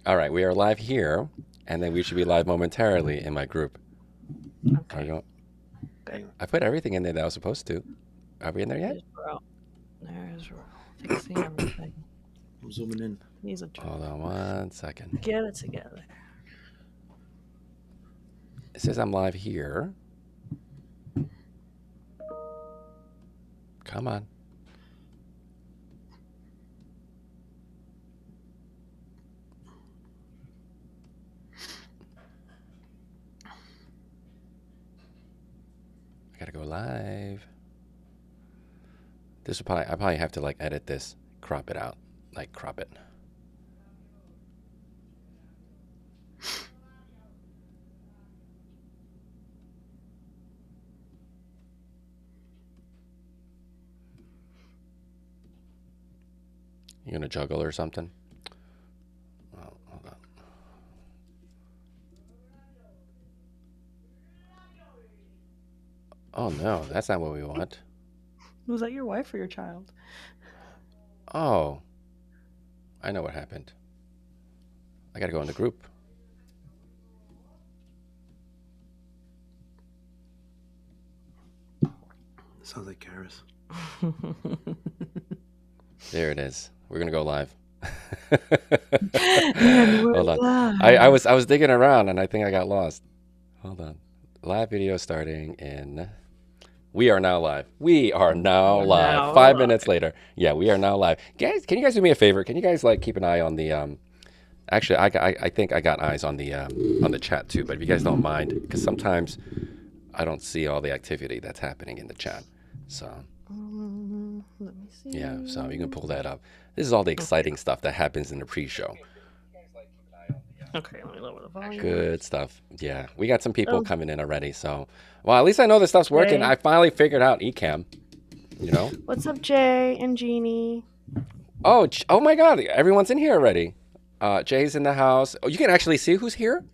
All right, we are live here, and then we should be live momentarily in my group. Are we Okay, going? good. I put everything in there that I was supposed to. Are we in there yet? There's Ro. There's Ro. Fixing everything. I'm zooming in. He's a Hold on one second. get it together. It says I'm live here. Come on. I gotta go live. This will probably I probably have to like edit this, crop it out, like crop it. You gonna juggle or something? Oh, hold on. Oh no, that's not what we want. Was that your wife or your child? Oh, I know what happened. I gotta go in the group. Sounds like Karis. There it is. We're gonna go live. And we're Hold on. I live. was digging around and I think I got lost. Hold on. Live video starting in. We are now live. We are now We're live. now 5 minutes live. later. Yeah, we are now live. Guys, can you guys do me a favor? Can you guys like keep an eye on the Actually, I think I got eyes on the chat too. But if you guys don't mind, because sometimes I don't see all the activity that's happening in the chat. So Let me yeah, so you see. can pull that up. This is all the Okay. exciting stuff that happens in the pre-show. Okay, let me lower the volume. Good stuff. Yeah, we got some people Oh, coming in already. So, well, at least I know this stuff's working. Jay. I finally figured out Ecamm. You know? What's up, Jay and Jeannie? Oh, oh my God! Everyone's in here already. Jay's in the house. Oh, you can actually see who's here.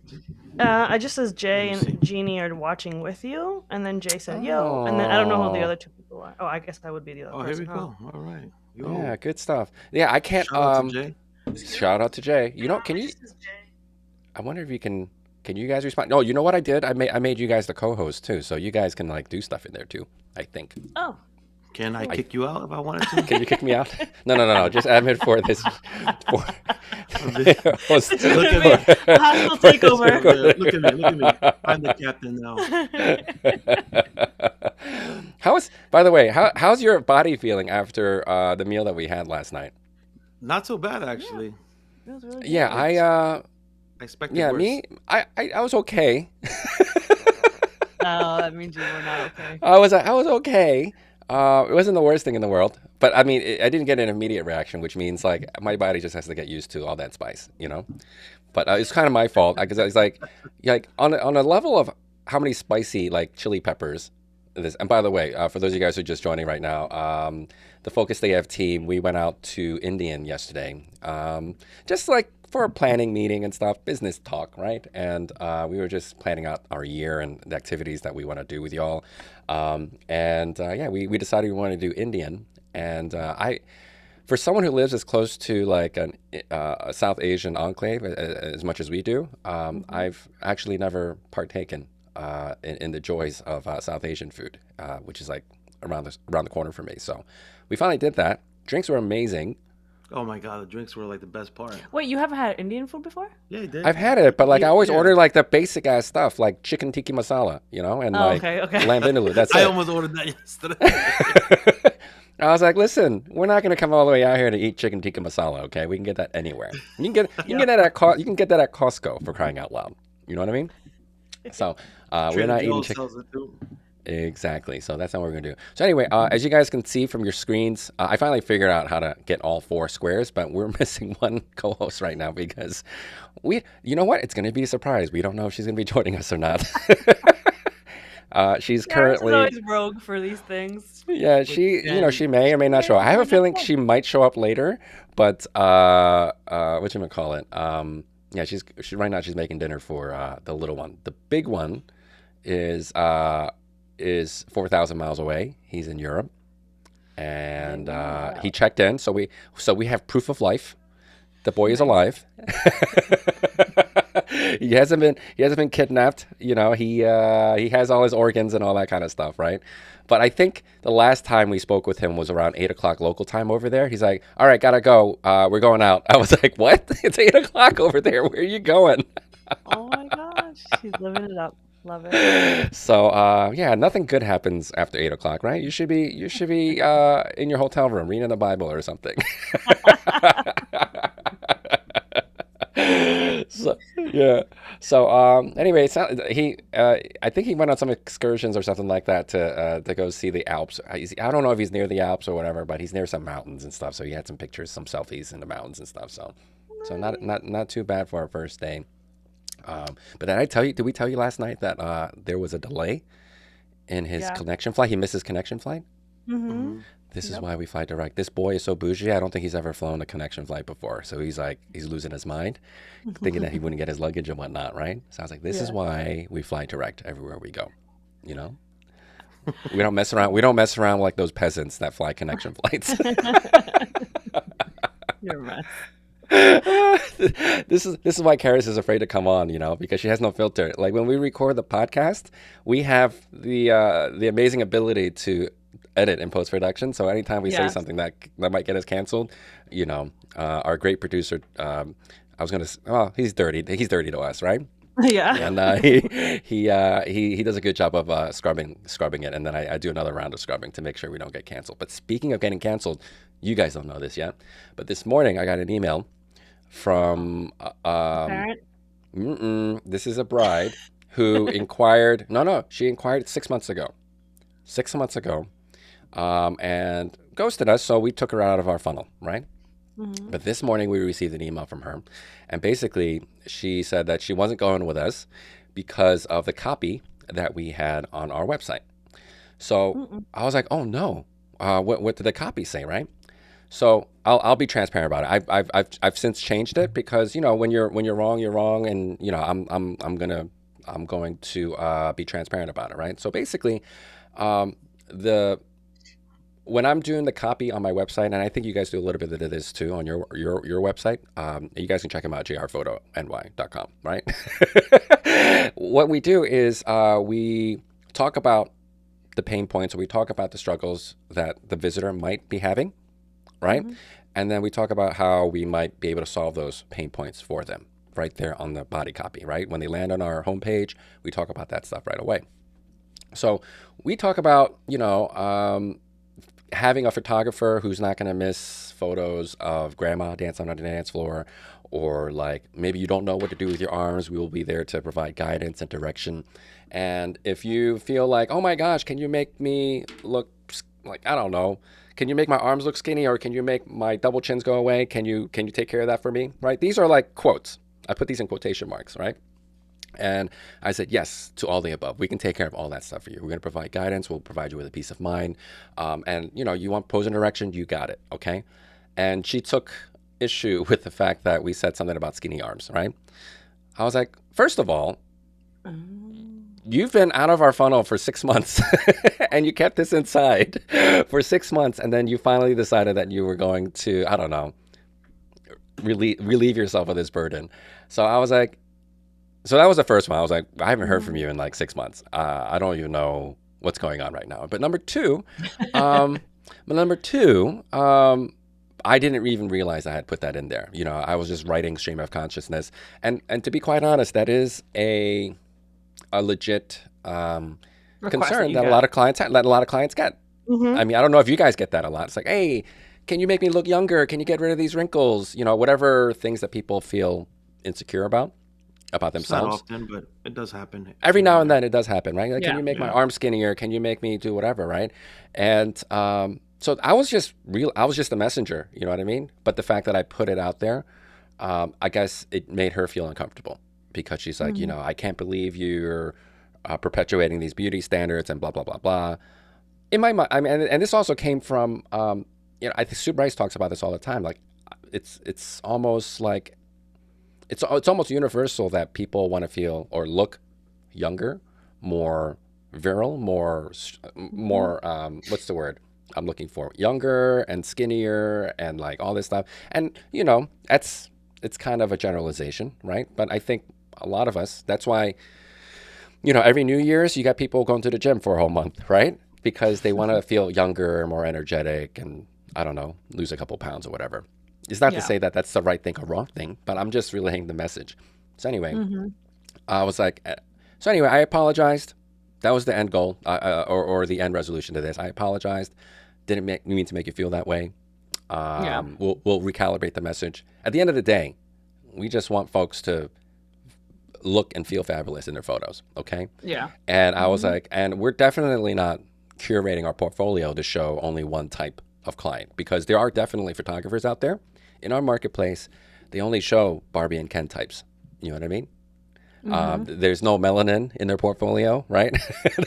I just says Let Jay me and see. Jeannie are watching with you, and then Jay said yo, and then I don't know who the Oh, other two people are. Oh, I guess I would be the other Oh, here we person, huh? go. All right. yeah, Yo. good stuff. Yeah, I can't. Shout out to Jay. Shout out to Jay. You know, can you? I wonder if you can. Can you guys respond? No, you know what I did? I made you guys the co-host too, so you guys can like do stuff in there too. I think. Oh, Can I I cool. kick you out if I wanted to? Can you kick me out? No, no, no, no. Just admin for this. For, For this. host, It's just Look gonna at be me. a hostile for this takeover. Look at me. Look at me. I'm the captain now. By the way, how's your body feeling after the meal that we had last night? Not so bad, Yeah, actually. it was really Yeah, good. I expected yeah, worse. me, I was okay. Oh, that means you were not okay. I was okay. It wasn't the worst thing in the world, but I mean, I didn't get an immediate reaction, which means like my body just has to get used to all that spice, you know. But it's kind of my fault because I was like on a level of how many spicy like chili peppers. This and by the way, for those of you guys who are just joining right now, the Focus AF team, we went out to Indian yesterday, just like for a planning meeting and stuff, business talk, right? And we were just planning out our year and the activities that we want to do with y'all. And yeah, we decided we want to do Indian, and for someone who lives as close to like a South Asian enclave as much as we do, Hmm. I've actually never partaken in the joys of South Asian food, which is like around the corner for me. So we finally did that. Drinks were amazing. Oh my God, the drinks were like the best part. Wait, you haven't had Indian food before? Yeah, he I've did. had it, but like I always Yeah. order like the basic ass stuff, like chicken tikka masala, and Oh, like okay, okay. lamb vindaloo. That's I it. almost ordered that yesterday. I was like, listen, we're not gonna come all the way out here to eat chicken tikka masala, okay? We can get that anywhere. You can Yep. get that you can get that at Costco for crying out loud. You know what I mean? So we're Trader not eating Joe's chicken. sells it too. Exactly. So that's how we're gonna do. So anyway, as you guys can see from your screens, I finally figured out how to get all four squares, but we're missing one co-host right now because you know what? It's gonna be a surprise. We don't know if she's gonna be joining us or not. She's Karis is currently, always rogue for these things. yeah, With she Jen. may or may not May show or up. I have may a not feeling come. she might show up later, but what you call it? Yeah, right now she's making dinner for the little one. The big one is 4,000 miles away. He's in Europe, and Living he well. checked in. So we have proof of life. The boy is Nice. alive. He hasn't been kidnapped. He has all his organs and all that kind of stuff, right? But I think the last time we spoke with him was around 8 o'clock local time over there. He's like, "All right, gotta go. We're going out." I was like, "What? It's 8 o'clock over there. Where are you going?" Oh my gosh, she's living it up. Love it. So yeah, nothing good happens after 8 o'clock, right? You should be in your hotel room reading the Bible or something. So yeah. So anyway, I think he went on some excursions or something like that to go see the Alps. I don't know if he's near the Alps or whatever, but he's near some mountains and stuff. So he had some pictures, some selfies in the mountains and stuff. So not too bad for our first day. But did we tell you last night that there was a delay in his Yeah. connection flight? He missed his connection flight. Mm-hmm. Hmm. This is Yep. why we fly direct. This boy is so bougie. I don't think he's ever flown a connection flight before. So he's losing his mind, thinking that he wouldn't get his luggage and whatnot, right? So I was like, this is Yeah. why we fly direct everywhere we go. You know, we don't mess around. We don't mess around like those peasants that fly connection flights. You're a mess. This is why Karis is afraid to come on, because she has no filter. Like when we record the podcast, we have the amazing ability to edit in post production. So anytime we say Yes. something that might get us canceled, our great producer, I was gonna, well, he's dirty. He's dirty to us, right? Yeah. And he does a good job of scrubbing it, and then I do another round of scrubbing to make sure we don't get canceled. But speaking of getting canceled, you guys don't know this yet, but this morning I got an email from Parent. this is a bride who inquired. No, she inquired 6 months ago. 6 months ago, and ghosted us. So we took her out of our funnel, right? Mm-hmm. But this morning we received an email from her, and basically she said that she wasn't going with us because of the copy that we had on our website. So Mm-mm. I was like, "Oh no, what did the copy say?" Right? So I'll be transparent about it. I've since changed it because when you're wrong, you're wrong, and I'm going to be transparent about it, right? So basically, the when I'm doing the copy on my website, and I think you guys do a little bit of this too on your website. You guys can check them out, jrphotony.com, right? What we do is we talk about the pain points, or we talk about the struggles that the visitor might be having, right? Mm-hmm. And then we talk about how we might be able to solve those pain points for them right there on the body copy, right? When they land on our homepage, we talk about that stuff right away. So we talk about, having a photographer who's not going to miss photos of grandma dancing on the dance floor, or like maybe you don't know what to do with your arms. We will be there to provide guidance and direction. And if you feel like, oh my gosh, can you make me look like, I don't know, can you make my arms look skinny, or can you make my double chins go away? Can you take care of that for me? Right? These are like quotes. I put these in quotation marks, right? And I said, yes, to all the above. We can take care of all that stuff for you. We're going to provide guidance. We'll provide you with a peace of mind. And, you want pose and direction, you got it. Okay. And she took issue with the fact that we said something about skinny arms, right? I was like, first of all, Mm. you've been out of our funnel for 6 months and you kept this inside for 6 months. And then you finally decided that you were going to, I don't know, relieve yourself of this burden. So I was like, so that was the first one. I was like, I haven't heard from you in like 6 months. I don't even know what's going on right now. But number two, um, I didn't even realize I had put that in there. I was just writing stream of consciousness, and to be quite honest, that is a legit Request that concern you that a got. lot of clients get. Mm-hmm. I mean, I don't know if you guys get that a lot. It's like, hey, can you make me look younger? Can you get rid of these wrinkles? Whatever things that people feel insecure about It's not themselves. often, but it does happen Every here now and and there. then it does happen, right? Like, can Yeah. you make my Yeah. arm skinnier? Can you make me do whatever, right? And so I was just real. I was just a messenger. You know what I mean? But the fact that I put it out there, I guess it made her feel uncomfortable because she's like, Mm-hmm. I can't believe you're perpetuating these beauty standards and blah blah blah blah. In my mind, I mean, and this also came from, I think Sue Bryce talks about this all the time. Like, it's almost like it's almost universal that people want to feel or look younger, more virile, more what's the word I'm looking for? Younger and skinnier and like all this stuff. And that's it's kind of a generalization, right? But I think a lot of us, that's why, every New Year's, you got people going to the gym for a whole month, right? Because they want to feel younger, more energetic, and I don't know, lose a couple pounds or whatever. It's not to Yeah. say that that's the right thing or wrong thing, but I'm just relaying the message. So anyway, Mm-hmm. I was like, so anyway, I apologized. That was the end goal, or the end resolution to this. I apologized. Didn't mean to make you feel that way. Yeah. We'll recalibrate the message. At the end of the day, we just want folks to look and feel fabulous in their photos, okay? Yeah. And I was Mm-hmm. like, and we're definitely not curating our portfolio to show only one type of client because there are definitely photographers out there in our marketplace. They only show Barbie and Ken types. You know what I mean? Mm-hmm. There's no melanin in their portfolio, right?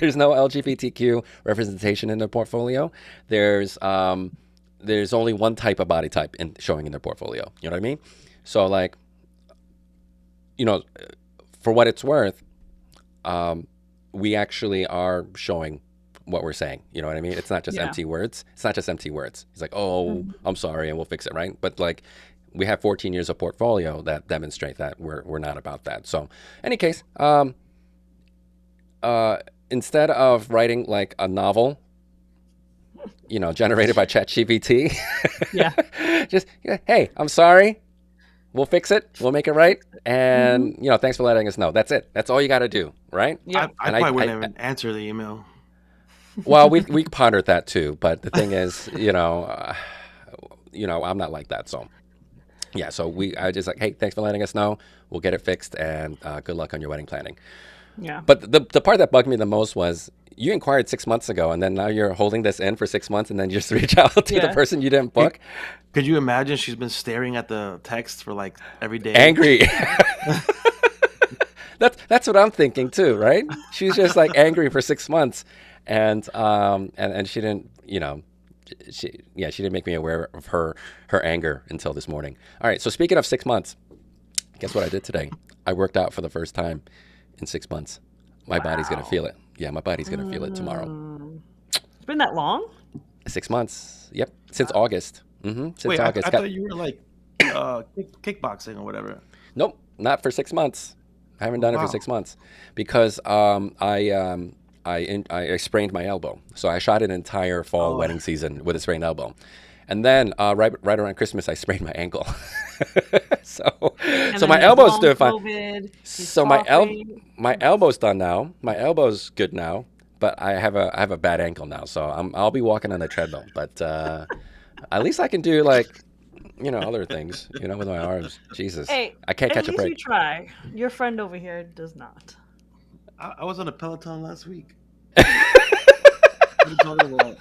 There's no LGBTQ representation in their portfolio. There's only one type of body type showing in their portfolio. You know what I mean? So like, you know, for what it's worth, we actually are showing what we're saying. You know what I mean? It's not just Yeah. empty words. It's not just empty words. He's like, oh, Mm-hmm. I'm sorry, and we'll fix it, right? But like, we have 14 years of portfolio that demonstrate that we're not about that. So, any case, uh, instead of writing like a novel, generated by ChatGPT, Yeah. just hey, I'm sorry. We'll fix it. We'll make it right. Fix it. Mm-hmm. And thanks for letting us know. That's it. That's all you got to do, right? Yep. I And probably wouldn't even answer the email. well, we pondered that too. But the thing is, I'm not like that. So yeah. So I just like, hey, thanks for letting us know. We'll get it fixed, and good luck on your wedding planning. Yeah. But the part that bugged me the most was you inquired 6 months ago, and then now you're holding this in for 6 months, and then you just reach out to the Yeah. person you didn't Could, book, could you imagine she's been staring at the text for like every day? angry. That's what I'm thinking too, right? She's just like angry for 6 months, and she didn't, she didn't make me aware of her anger until this morning. All right, so speaking of 6 months, guess what I did today? I worked out for the first time in 6 months. My body's gonna Wow. feel it. Yeah, my body's gonna feel it tomorrow. It's been that long? 6 months. Yep, since Wow. August. Since Wait, August. I thought you were like kickboxing or whatever. Nope, not for 6 months. I haven't Oh, done it for wow. 6 months because I sprained my elbow. So I shot an entire fall Oh, wedding season with a sprained elbow, and then right around Christmas I sprained my ankle. so And so then my he's elbow's long doing fine. COVID. He's So coughing. my elbow's done now. My elbow's good now, but I have a bad ankle now. So I'll be walking on the treadmill. But at least I can do like other things with my arms. Jesus, Hey, I can't at catch a least you break. try. Your friend over here does not. I was on a Peloton last week. What are you talking about?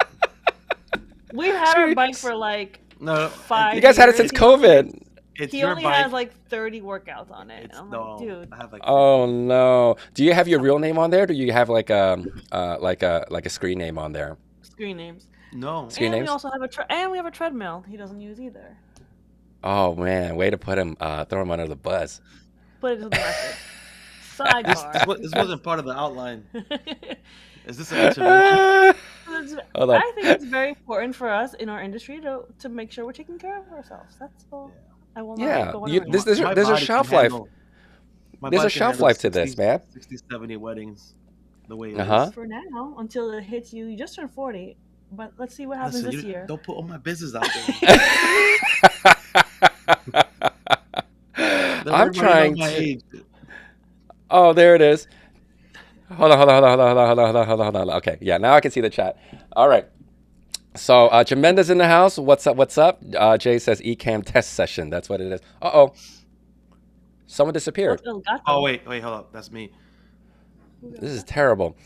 We've had our bike Jeez. for like No, You 5 guys had it years. since COVID. it's He your only bike. has like 30 workouts on it. And It's I'm like, no, dude, I have like 50. Oh no. Do you have your real name on there? Or do you have like a screen name on there? screen names. No, Screen And we names? also have a treadmill he doesn't use either. Oh man, way to put him throw him under the bus. Put it to the record. this Sidebar. this wasn't part of the outline. Is this an intervention? Hold on. I think it's very important for us in our industry to make sure we're taking care of ourselves. That's all. Yeah. I will not Yeah, go on a you, rant. My there's a body can shelf life. handle my There's a body can shelf handle life to this, man. 70 weddings the way it Uh-huh. is. For now, until it hits you. You just turned 40, but let's see what happens Listen, this you year. don't put all my business out there. Let I'm everybody know trying my to. age. Oh, there it is. Hold on. Okay, yeah, now I can see the chat. All right. So Jaminda's in the house. What's up? What's up? Jay says Ecamm test session. That's what it is. Uh-oh. Someone disappeared. What's El Gato? Oh wait, hold up. That's me. This is terrible.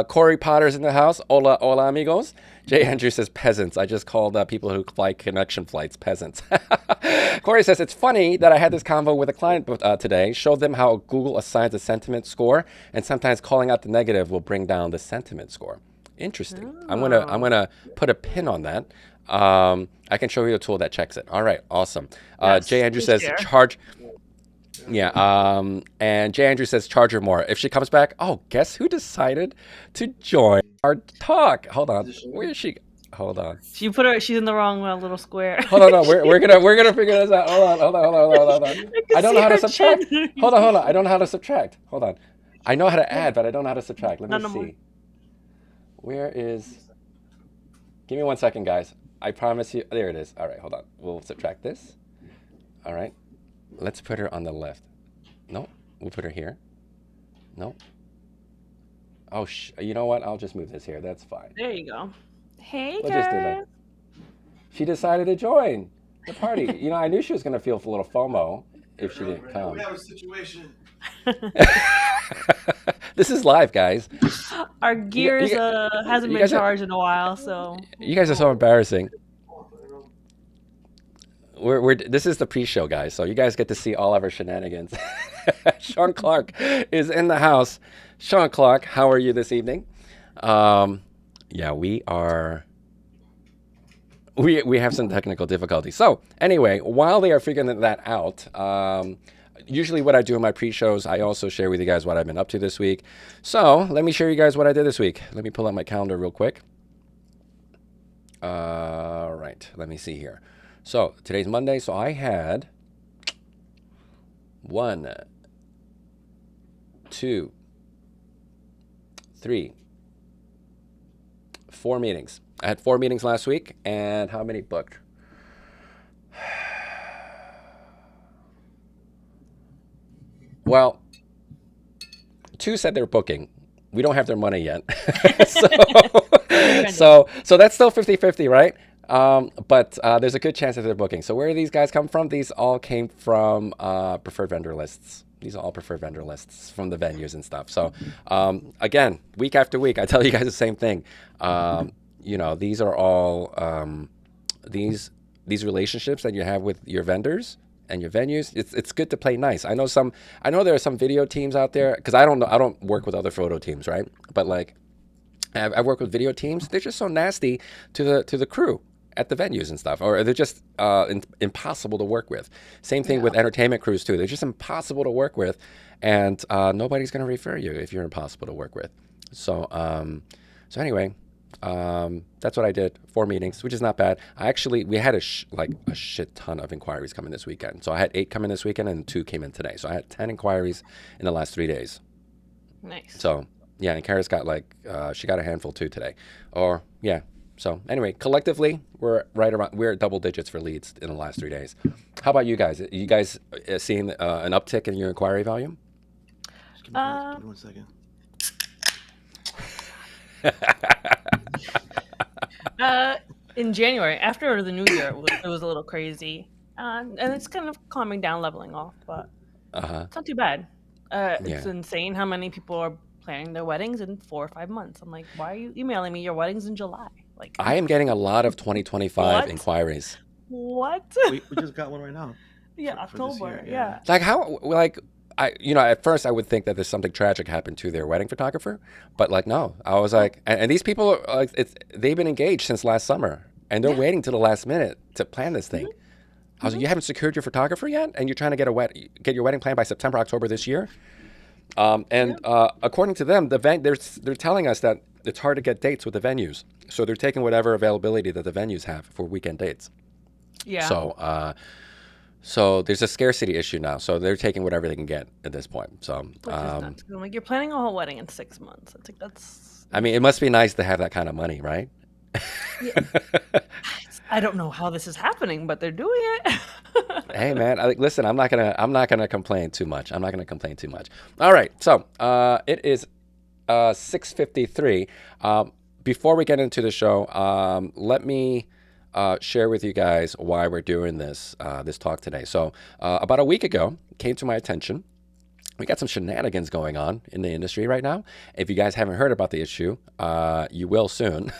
Corey Potter's in the house. Hola, amigos. Jay Andrew says peasants. I just called people who fly connection flights peasants. Corey says it's funny that I had this convo with a client today. Showed them how Google assigns a sentiment score, and sometimes calling out the negative will bring down the sentiment score. Interesting. I'm gonna put a pin on that. I can show you a tool that checks it. All right, awesome. Yes, Jay Andrew please says share. charge. Yeah. And Jay Andrew says charge her more. If she comes back, oh, guess who decided to join our talk? Hold on. Where is she? Hold on. She's in the wrong little square. Hold on, no, we're gonna figure this out. Hold on. I can I don't see know how to her chin. subtract. Hold on. I don't know how to subtract. Hold on. I know how to Yeah, add, but I don't know how to subtract. Let me none no more. see. Where is? Give me 1 second, guys. I promise you. There it is. All right, hold on. We'll subtract this. All right. Let's put her on the left. No, we'll put her here. No. Oh, you know what? I'll just move this here. That's fine. There you go. Hey, We'll just do that. Karen. She decided to join the party. I knew she was gonna feel a little FOMO if she didn't come. We have a situation. This is live, guys. Our You, gears you, hasn't you been guys are charged in a while, so you guys are so embarrassing. We're this is the pre-show, guys, so you guys get to see all of our shenanigans. Sean Clark is in the house. Sean Clark, how are you this evening? Yeah, we have some technical difficulties. So anyway, while they are figuring that out, usually what I do in my pre-shows, I also share with you guys what I've been up to this week. So let me share you guys what I did this week. Let me pull out my calendar real quick. All right, let me see here. So today's Monday, so I had 1, 2, 3, 4 meetings. I had 4 meetings last week, and how many booked? Well, 2 said they're booking. We don't have their money yet. so, so that's still 50-50, right? But there's a good chance that they're booking. So where do these guys come from? These all came from preferred vendor lists. These are all preferred vendor lists from the venues and stuff. So again, week after week, I tell you guys the same thing. These are all these relationships that you have with your vendors and your venues. It's good to play nice. I know there are some video teams out there, because I don't work with other photo teams, right? But like I work with video teams. They're just so nasty to the crew at the venues and stuff, or they're just impossible to work with. Same thing with entertainment crews too. They're just impossible to work with, and nobody's going to refer you if you're impossible to work with. So anyway, that's what I did. 4 meetings, which is not bad. We had a shit ton of inquiries coming this weekend. So I had 8 come in this weekend, and 2 came in today. So I had 10 inquiries in the last 3 days. nice. So yeah, and Karis got she got a handful too today. Or yeah. So anyway, collectively, we're at double digits for leads in the last 3 days. How about you guys? You guys seeing an uptick in your inquiry volume? Just give me 1 second. In January, after the New Year, it was a little crazy, and it's kind of calming down, leveling off, but it's not too bad. It's Yeah. insane how many people are planning their weddings in 4 or 5 months. I'm like, why are you emailing me your wedding's in July? Like, I am getting a lot of 2025 What? inquiries. what? We just got one right now. Yeah, for this October. year, Yeah. Like how at first I would think that there's something tragic happened to their wedding photographer, but like no, I was like, and these people are like, they've been engaged since last summer, and they're Yeah. waiting to the last minute to plan this thing. I was like, you haven't secured your photographer yet, and you're trying to get your wedding planned by September, October this year. According to them, they're telling us that it's hard to get dates with the venues, so they're taking whatever availability that the venues have for weekend dates. Yeah. So there's a scarcity issue now. So they're taking whatever they can get at this point. So Which is nuts. I'm like, you're planning a whole wedding in 6 months. It's like, that's. I mean, it must be nice to have that kind of money, right? Yeah. I don't know how this is happening, but they're doing it. Hey man, listen, I'm not gonna complain too much. I'm not gonna complain too much. All right, so it is 6:53. Before we get into the show, let me share with you guys why we're doing this talk today. So about a week ago, it came to my attention. We got some shenanigans going on in the industry right now. If you guys haven't heard about the issue, you will soon,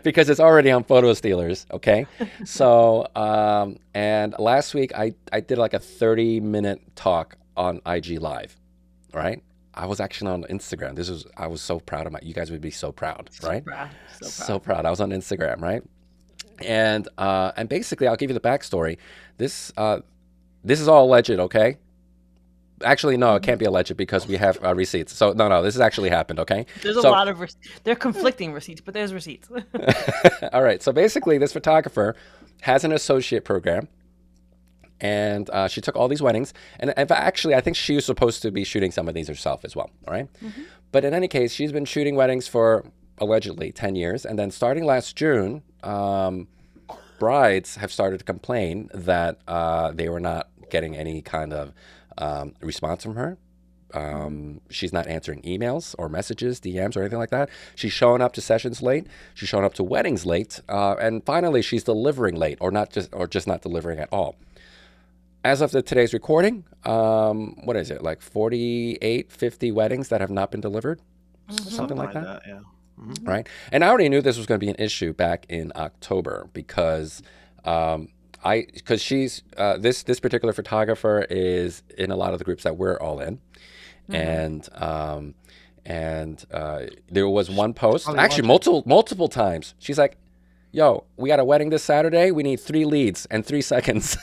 because it's already on Photo Stealers. Okay, so and last week I did like a 30-minute talk on IG Live, right? I was actually on Instagram. I was so proud of you guys would be so proud, right? So proud. I was on Instagram, right? And basically, I'll give you the backstory. This is all alleged, okay? actually, no, it can't be alleged because we have receipts. So no, this has actually happened. Okay. There's a So lot of they're conflicting receipts, but there's receipts. all right. So basically, this photographer has an associate program, and she took all these weddings. And actually, I think she was supposed to be shooting some of these herself as well. All right. But in any case, she's been shooting weddings for allegedly 10 years, and then starting last June, brides have started to complain that they were not getting any kind of response from her. She's not answering emails or messages, DMs, or anything like that. She's showing up to sessions late. She's showing up to weddings late, and finally, she's delivering late, or just not delivering at all. As of today's recording, what is it, like 48, 50 weddings that have not been delivered, something like that. Yeah. Right? And I already knew this was going to be an issue back in October because she's this particular photographer is in a lot of the groups that we're all in, and there was one post, actually multiple times. She's like, "Yo, we got a wedding this Saturday. We need 3 leads and 3 seconds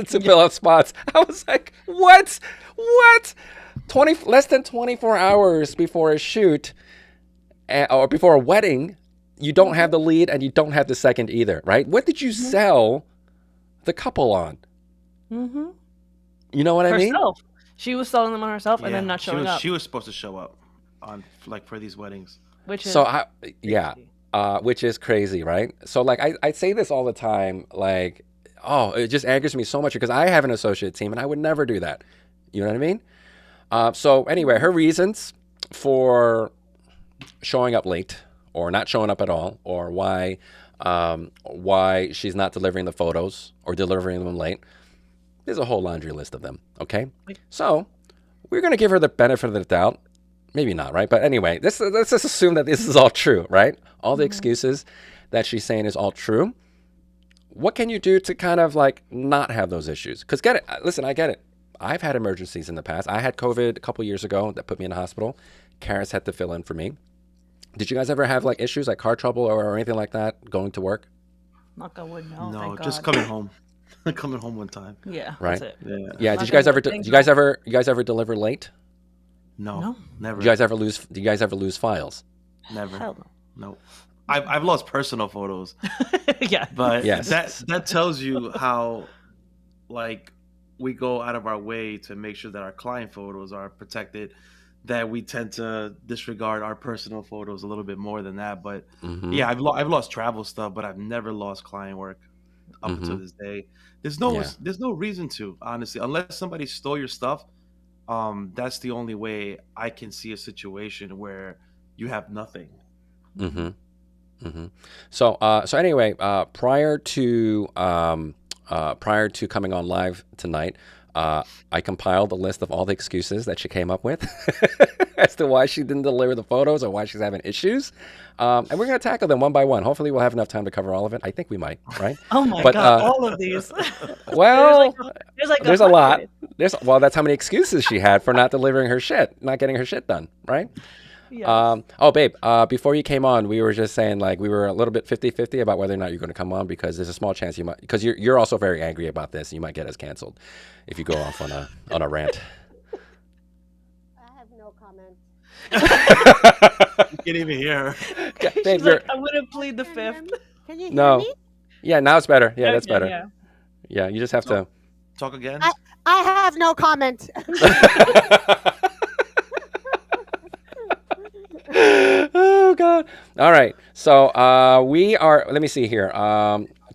to fill up spots." I was like, "What? 20 less than 24 hours before a shoot." Or before a wedding, you don't have the lead and you don't have the second either, right? What did you sell the couple on? You know what I mean? Herself. She was selling them on herself and then not showing up. She was supposed to show up on for these weddings. Which is So which is crazy, right? So like I say this all the time, like, oh, it just angers me so much because I have an associate team and I would never do that. You know what I mean? So anyway, her reasons for showing up late or not showing up at all, or why she's not delivering the photos or delivering them late. There's a whole laundry list of them. Okay, so we're gonna give her the benefit of the doubt. Maybe not, right? But anyway, let's just assume that this is all true, right? All the excuses that she's saying is all true. What can you do to kind of like not have those issues? Because listen, I get it. I've had emergencies in the past. I had COVID a couple years ago that put me in the hospital. Karis had to fill in for me. Did you guys ever have like issues like car trouble or anything like that going to work? Knock on wood, no. No, Thank just God. coming home. Coming home one time. Yeah, Right. that's it. Yeah. Yeah. Did you guys ever deliver late? No, never. Do you guys ever lose files? Never. Hell no. No. I've lost personal photos, Yeah. but Yes. that tells you how like we go out of our way to make sure that our client photos are protected, that we tend to disregard our personal photos a little bit more than that. But yeah, I've lost travel stuff, but I've never lost client work up until this day. There's no reason to, honestly, unless somebody stole your stuff. That's the only way I can see a situation where you have nothing. So anyway, prior to coming on live tonight, I compiled a list of all the excuses that she came up with as to why she didn't deliver the photos or why she's having issues. And we're going to tackle them one by one. Hopefully we'll have enough time to cover all of it. I think we might, right? Oh my God, all of these. Well, there's a lot. 100. Well, that's how many excuses she had for not delivering her shit, not getting her shit done, right? Yes. Oh, babe, before you came on, we were just saying like we were a little bit 50-50 about whether or not you're going to come on because there's a small chance you might, because you're also very angry about this. You might get us canceled if you go off on a rant. I have no comment. You can't even hear her. Babe, She's like, I'm going to plead the fifth. Can you hear No. me? Yeah, now it's better. Yeah, that's Okay, better. yeah. Yeah, you just have to. Talk again. I have no comment. Oh God! All right, so we are. Let me see here.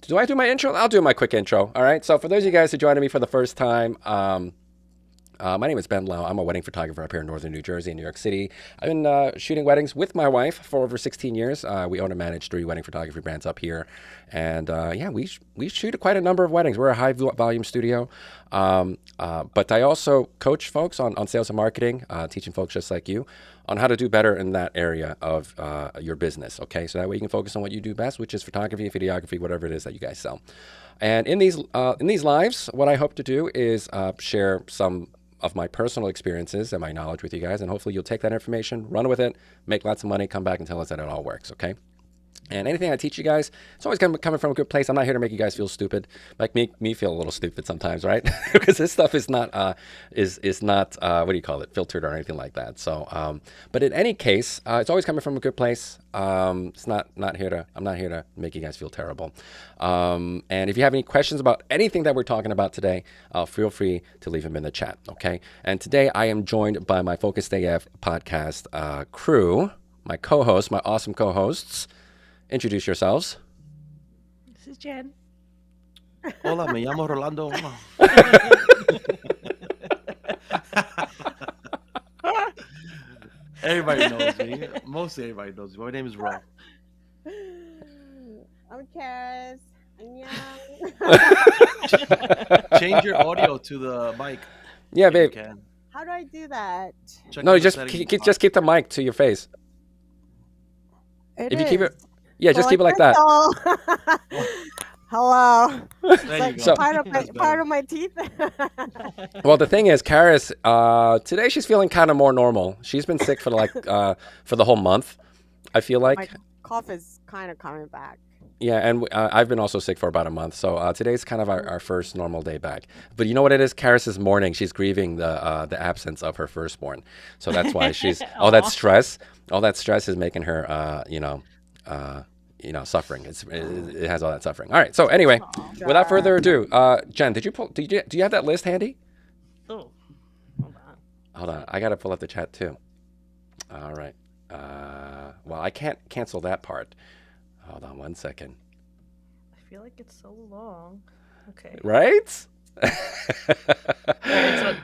Do I do my intro? I'll do my quick intro. All right. So for those of you guys who joined me for the first time, my name is Ben Lau. I'm a wedding photographer up here in northern New Jersey and New York City. I've been shooting weddings with my wife for over 16 years. We own and manage 3 wedding photography brands up here. And yeah, we shoot quite a number of weddings. We're a high volume studio. But I also coach folks on sales and marketing, teaching folks just like you on how to do better in that area of your business. Okay, so that way you can focus on what you do best, which is photography, videography, whatever it is that you guys sell. And in these lives, what I hope to do is share some of my personal experiences and my knowledge with you guys, and hopefully you'll take that information, run with it, make lots of money, come back and tell us that it all works, okay? And anything I teach you guys, it's always coming from a good place. I'm not here to make you guys feel stupid, like make me feel a little stupid sometimes, right? Because this stuff is not is not what do you call it, filtered or anything like that. So, but in any case, it's always coming from a good place. It's not here to I'm not here to make you guys feel terrible. And if you have any questions about anything that we're talking about today, feel free to leave them in the chat. Okay. And today I am joined by my Focus AF podcast crew, my co-hosts, my awesome co-hosts. Introduce yourselves. This is Jen. Hola, me llamo Rolando. Everybody knows me. Mostly everybody knows me. My name is Ro. I'm Karis. Annyeong. Change your audio to the mic. Yeah, if babe. you can. How do I do that? Check No, out the just settings. just keep the mic to your face. It If you keep is. it, yeah, just keep it like that. Oh. Hello. There you Like go. So- That's part of my teeth. Well, the thing is, Karis, today she's feeling kind of more normal. She's been sick for for the whole month. I feel like. My cough is kind of coming back. Yeah, and I've been also sick for about a month, so today's kind of our first normal day back. But you know what it is? Karis is mourning. She's grieving the absence of her firstborn, so that's why she's all that stress. All that stress is making her, suffering. It has all that suffering. All right. So anyway, without further ado, Jen, do you have that list handy? Oh, hold on. Hold on, I gotta pull up the chat too. All right. Well, I can't cancel that part. Hold on one second. I feel like it's so long. Okay. Right? It's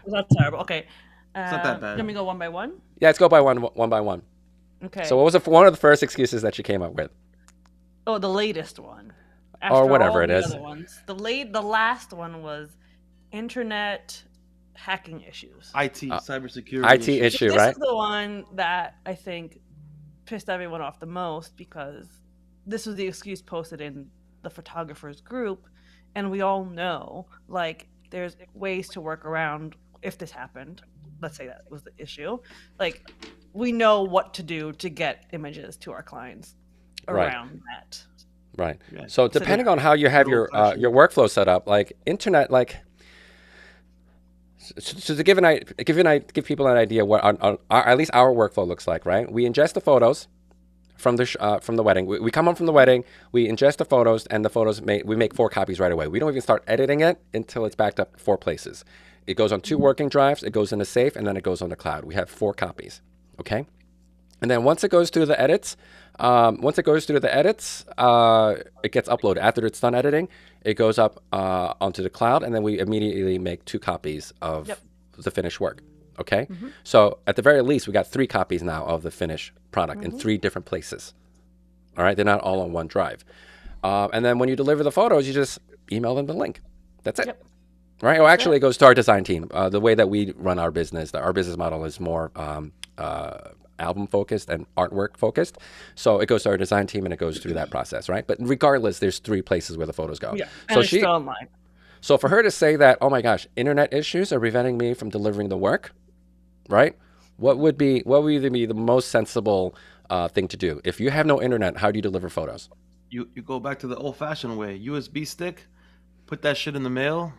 not terrible. Okay. It's not that bad. Let me go one by one. Yeah, let's go by one by one. Okay. So what was one of the first excuses that you came up with? Oh, the latest one. Or whatever all it the is. Other ones. The last one was internet hacking issues. IT, cybersecurity. IT issue, This right? is the one that I think pissed everyone off the most because this was the excuse posted in the photographers group, and we all know like there's ways to work around if this happened. Let's say that was the issue. Like we know what to do to get images to our clients Right. around that. Right. Yeah. So depending on how you have your old-fashioned. workflow set up, like internet, like so to give people an idea what at least our workflow looks like, right? We ingest the photos from the wedding. We come home from the wedding, we ingest the photos, and the photos we make 4 copies right away. We don't even start editing it until it's backed up 4 places. It goes on 2 working drives, it goes in a safe, and then it goes on the cloud. We have 4 copies, okay? And then once it goes through the edits, it gets uploaded. After it's done editing, it goes up onto the cloud, and then we immediately make 2 copies of the finished work. Okay, so at the very least, we got 3 copies now of the finished product in 3 different places. All right, they're not all on one drive. And then when you deliver the photos, you just email them the link. That's it. Yep. Right? Well, actually, it goes to our design team. The way that we run our business model is more album focused and artwork focused. So it goes to our design team and it goes through that process, right? But regardless, there's 3 places where the photos go. Yeah. So And it's still online. So for her to say that, oh my gosh, internet issues are preventing me from delivering the work, right? What would be the most sensible thing to do? If you have no internet, how do you deliver photos? You go back to the old-fashioned way. USB stick, put that shit in the mail,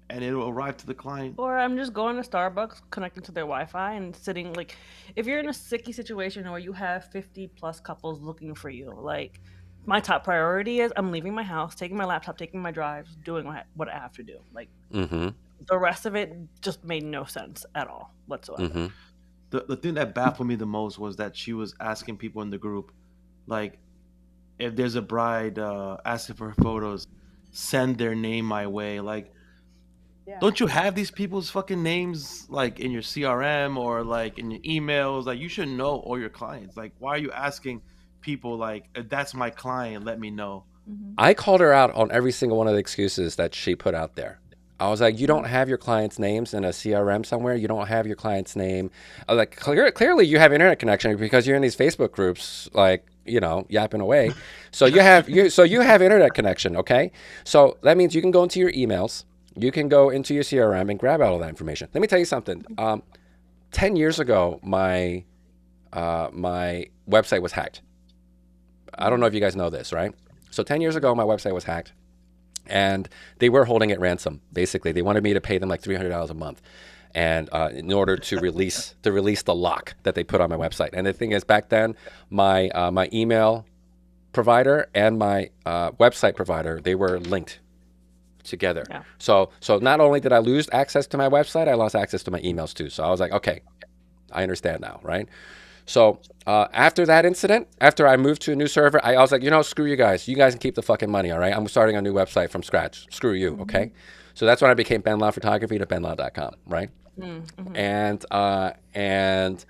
and it'll arrive to the client. Or I'm just going to Starbucks, connecting to their Wi-Fi, and sitting like, if you're in a sticky situation where you have 50 plus couples looking for you, like my top priority is I'm leaving my house, taking my laptop, taking my drives, doing what I have to do. Like the rest of it just made no sense at all whatsoever. The thing that baffled me the most was that she was asking people in the group, like, if there's a bride asking for photos, send their name my way. Like, Yeah. don't you have these people's fucking names like in your CRM or like in your emails? Like, you should know all your clients. Like, why are you asking people like, if that's my client, let me know? I called her out on every single one of the excuses that she put out there. I was like, you don't have your clients' names in a CRM somewhere. You don't have your client's name. Like, clearly you have internet connection because you're in these Facebook groups, like, yapping away. So you have internet connection, okay? So that means you can go into your emails, you can go into your CRM and grab all of that information. Let me tell you something. 10 years ago, my website was hacked. I don't know if you guys know this, right? So 10 years ago, my website was hacked, and they were holding it ransom. Basically, they wanted me to pay them like $300 a month, and in order to release the lock that they put on my website. And the thing is, back then, my email provider and my website provider, they were linked together. Yeah. So not only did I lose access to my website, I lost access to my emails too. So I was like, okay, I understand now, right? So after that incident, after I moved to a new server, I was like, screw you guys. You guys can keep the fucking money, all right? I'm starting a new website from scratch. Screw you, okay? So that's when I became Ben Lau Photography to benlau.com, right? Mm-hmm. And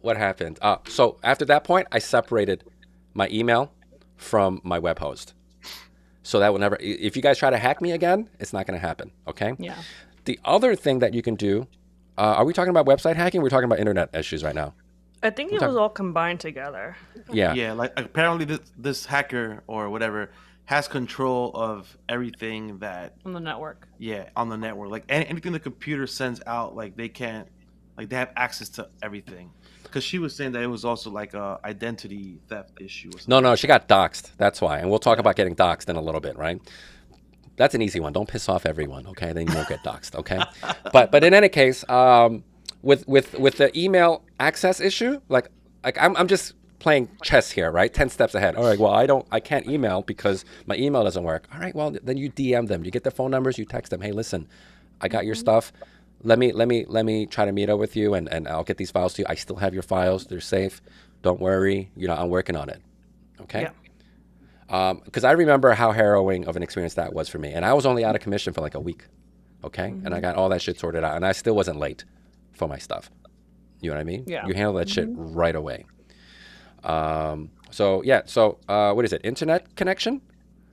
what happened? So after that point, I separated my email from my web host. So that will never, if you guys try to hack me again, it's not going to happen, okay? Yeah. The other thing that you can do, are we talking about website hacking? We're talking about internet issues right now. I think it was all combined together. Yeah. Yeah, like apparently this hacker or whatever has control of everything that On the network. on the network. Like anything the computer sends out, like they can't, like they have access to everything. Because she was saying that it was also like a identity theft issue or something. No, she got doxxed. That's why. And we'll talk Yeah. about getting doxxed in a little bit, right? That's an easy one. Don't piss off everyone, okay? Then you won't get doxxed, okay? But in any case, with the email access issue, like I'm just playing chess here, right? 10 steps ahead. All right, well, I can't email because my email doesn't work. All right, well, then you DM them. You get their phone numbers, you text them, hey, listen, I got your stuff. Let me try to meet up with you, and I'll get these files to you. I still have your files. They're safe. Don't worry. I'm working on it. Okay? Yeah. Because I remember how harrowing of an experience that was for me. And I was only out of commission for like a week. Okay? And I got all that shit sorted out. And I still wasn't late for my stuff. You know what I mean? Yeah. You handle that shit right away. So what is it? Internet connection?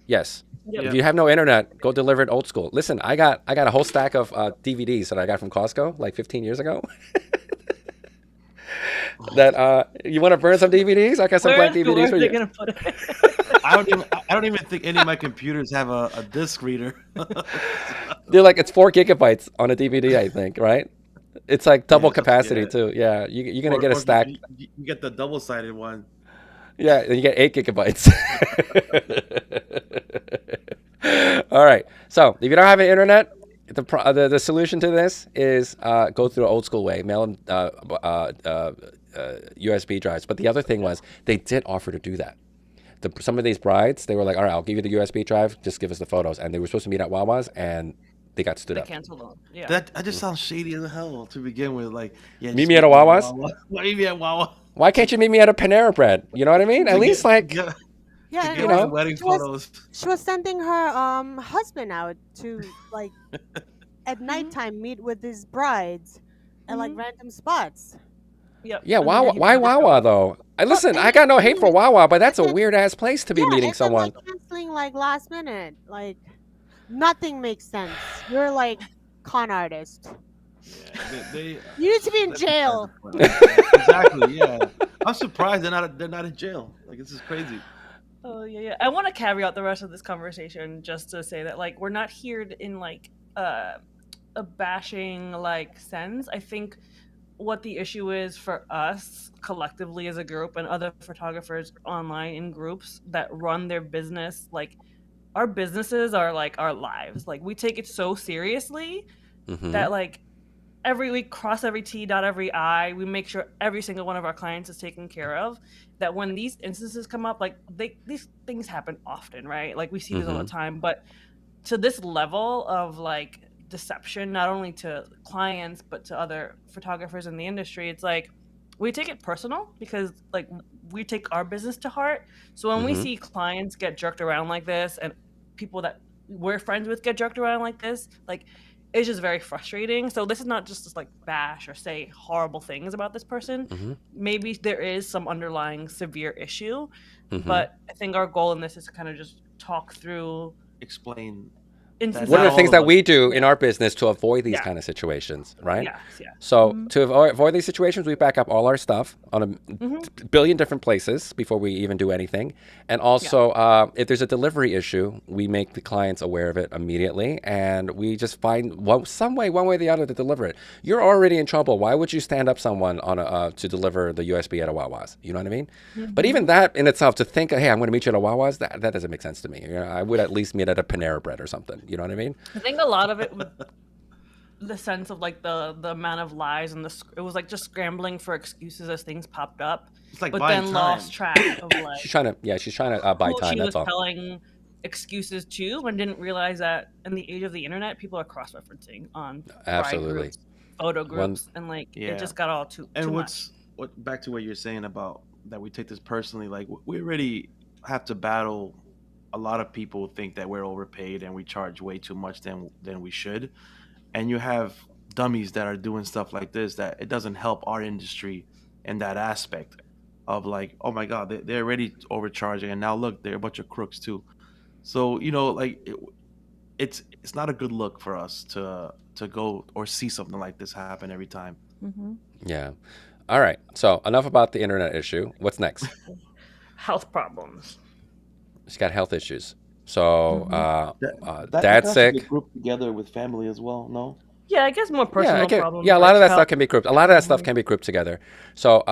Yes. Yep. If you have no internet, go deliver it old school. Listen, I got a whole stack of DVDs that I got from Costco like 15 years ago. That you want to burn some DVDs? I got some blank DVDs for Where are they you. gonna put it? I don't even think any of my computers have a disc reader. They're like, it's 4 gigabytes on a DVD, I think, right? It's like double Yeah, capacity yeah. too. Yeah, you're gonna Or- get a or stack. You get the double-sided one. Yeah, and you get 8 gigabytes. All right. So if you don't have an internet, the solution to this is go through the old school way, mail them USB drives. But the other thing was they did offer to do that. Some of these brides, they were like, all right, I'll give you the USB drive, just give us the photos. And they were supposed to meet at Wawa's, and they got stood They up. canceled them. Yeah. That just sounds shady as hell to begin with. Like, yeah, Meet just me at a Wawa's? Wawa. Meet me at Wawa. Why can't you meet me at a Panera Bread? You know what I mean? At least like, Yeah, Yeah, to and get it the was, wedding she was photos. she was sending her husband out to like at nighttime meet with his brides at like random spots. Yep. yeah, And then Wawa. he Why did the Wawa show. though? Listen, and I got no hate for then Wawa, but that's a and then weird ass place to be yeah, meeting and then someone. like canceling like last minute. Like nothing makes sense. You're like con artist. Yeah, they You need to be in that's jail. exactly. Yeah, I'm surprised they're not in jail. Like this is crazy. Oh yeah. I want to carry out the rest of this conversation just to say that like we're not here in like a bashing like sense. I think what the issue is for us collectively as a group and other photographers online in groups that run their business, like our businesses are like our lives. Like we take it so seriously Mm-hmm. that like every week cross every T, dot every I. We make sure every single one of our clients is taken care of. That when these instances come up, like these things happen often, right? Like we see this all the Mm-hmm. time. But to this level of like deception, not only to clients but to other photographers in the industry, it's like we take it personal because like we take our business to heart. So when we Mm-hmm. see clients get jerked around like this and people that we're friends with get jerked around like this, like it's just very frustrating. So this is not just like bash or say horrible things about this person. Mm-hmm. Maybe there is some underlying severe issue, Mm-hmm. but I think our goal in this is to kind of just talk through Explain That's What are not the instances. all things of that us. we do in Yeah. our business to avoid these Yeah. kind of situations, right? Yes. Yeah. So Mm-hmm. to avoid these situations, we back up all our stuff on Mm-hmm. a billion different places before we even do anything. And Yeah. also, if there's a delivery issue, we make the clients aware of it immediately, and we just find some way, one way or the other, to deliver it. You're already in trouble. Why would you stand up someone on to deliver the USB at a Wawa's? You know what I mean? But Mm-hmm. even that in itself, to think, hey, I'm going to meet you at a Wawa's, that doesn't make sense to me. You know, I would at least meet at a Panera Bread or something. You know what I mean? I think a lot of it was the sense of like the amount of lies and it was like just scrambling for excuses as things popped up, It's like but buying then lost time. track of like She's trying to buy who time. she That's was all. telling excuses to, and didn't realize that in the age of the internet, people are cross-referencing on bride Absolutely. groups, photo One. groups, and like it Yeah. just got all too And much. what back to what you're saying about that we take this personally, like we already have to battle. A lot of people think that we're overpaid and we charge way too much than we should. And you have dummies that are doing stuff like this that it doesn't help our industry in that aspect of like, oh my god, they're already overcharging, and now look, they're a bunch of crooks too. So like it's not a good look for us to go or see something like this happen every time. Mm-hmm. Yeah. All right. So enough about the internet issue. What's next? Health problems. She's got health issues. So Mm-hmm. That dad's has to get sick. grouped together with family as well. No. Yeah, I guess more Yeah, I personal can. problems Yeah, a lot like of that stuff health. can be grouped. A lot of that stuff Mm-hmm. can be grouped together. So,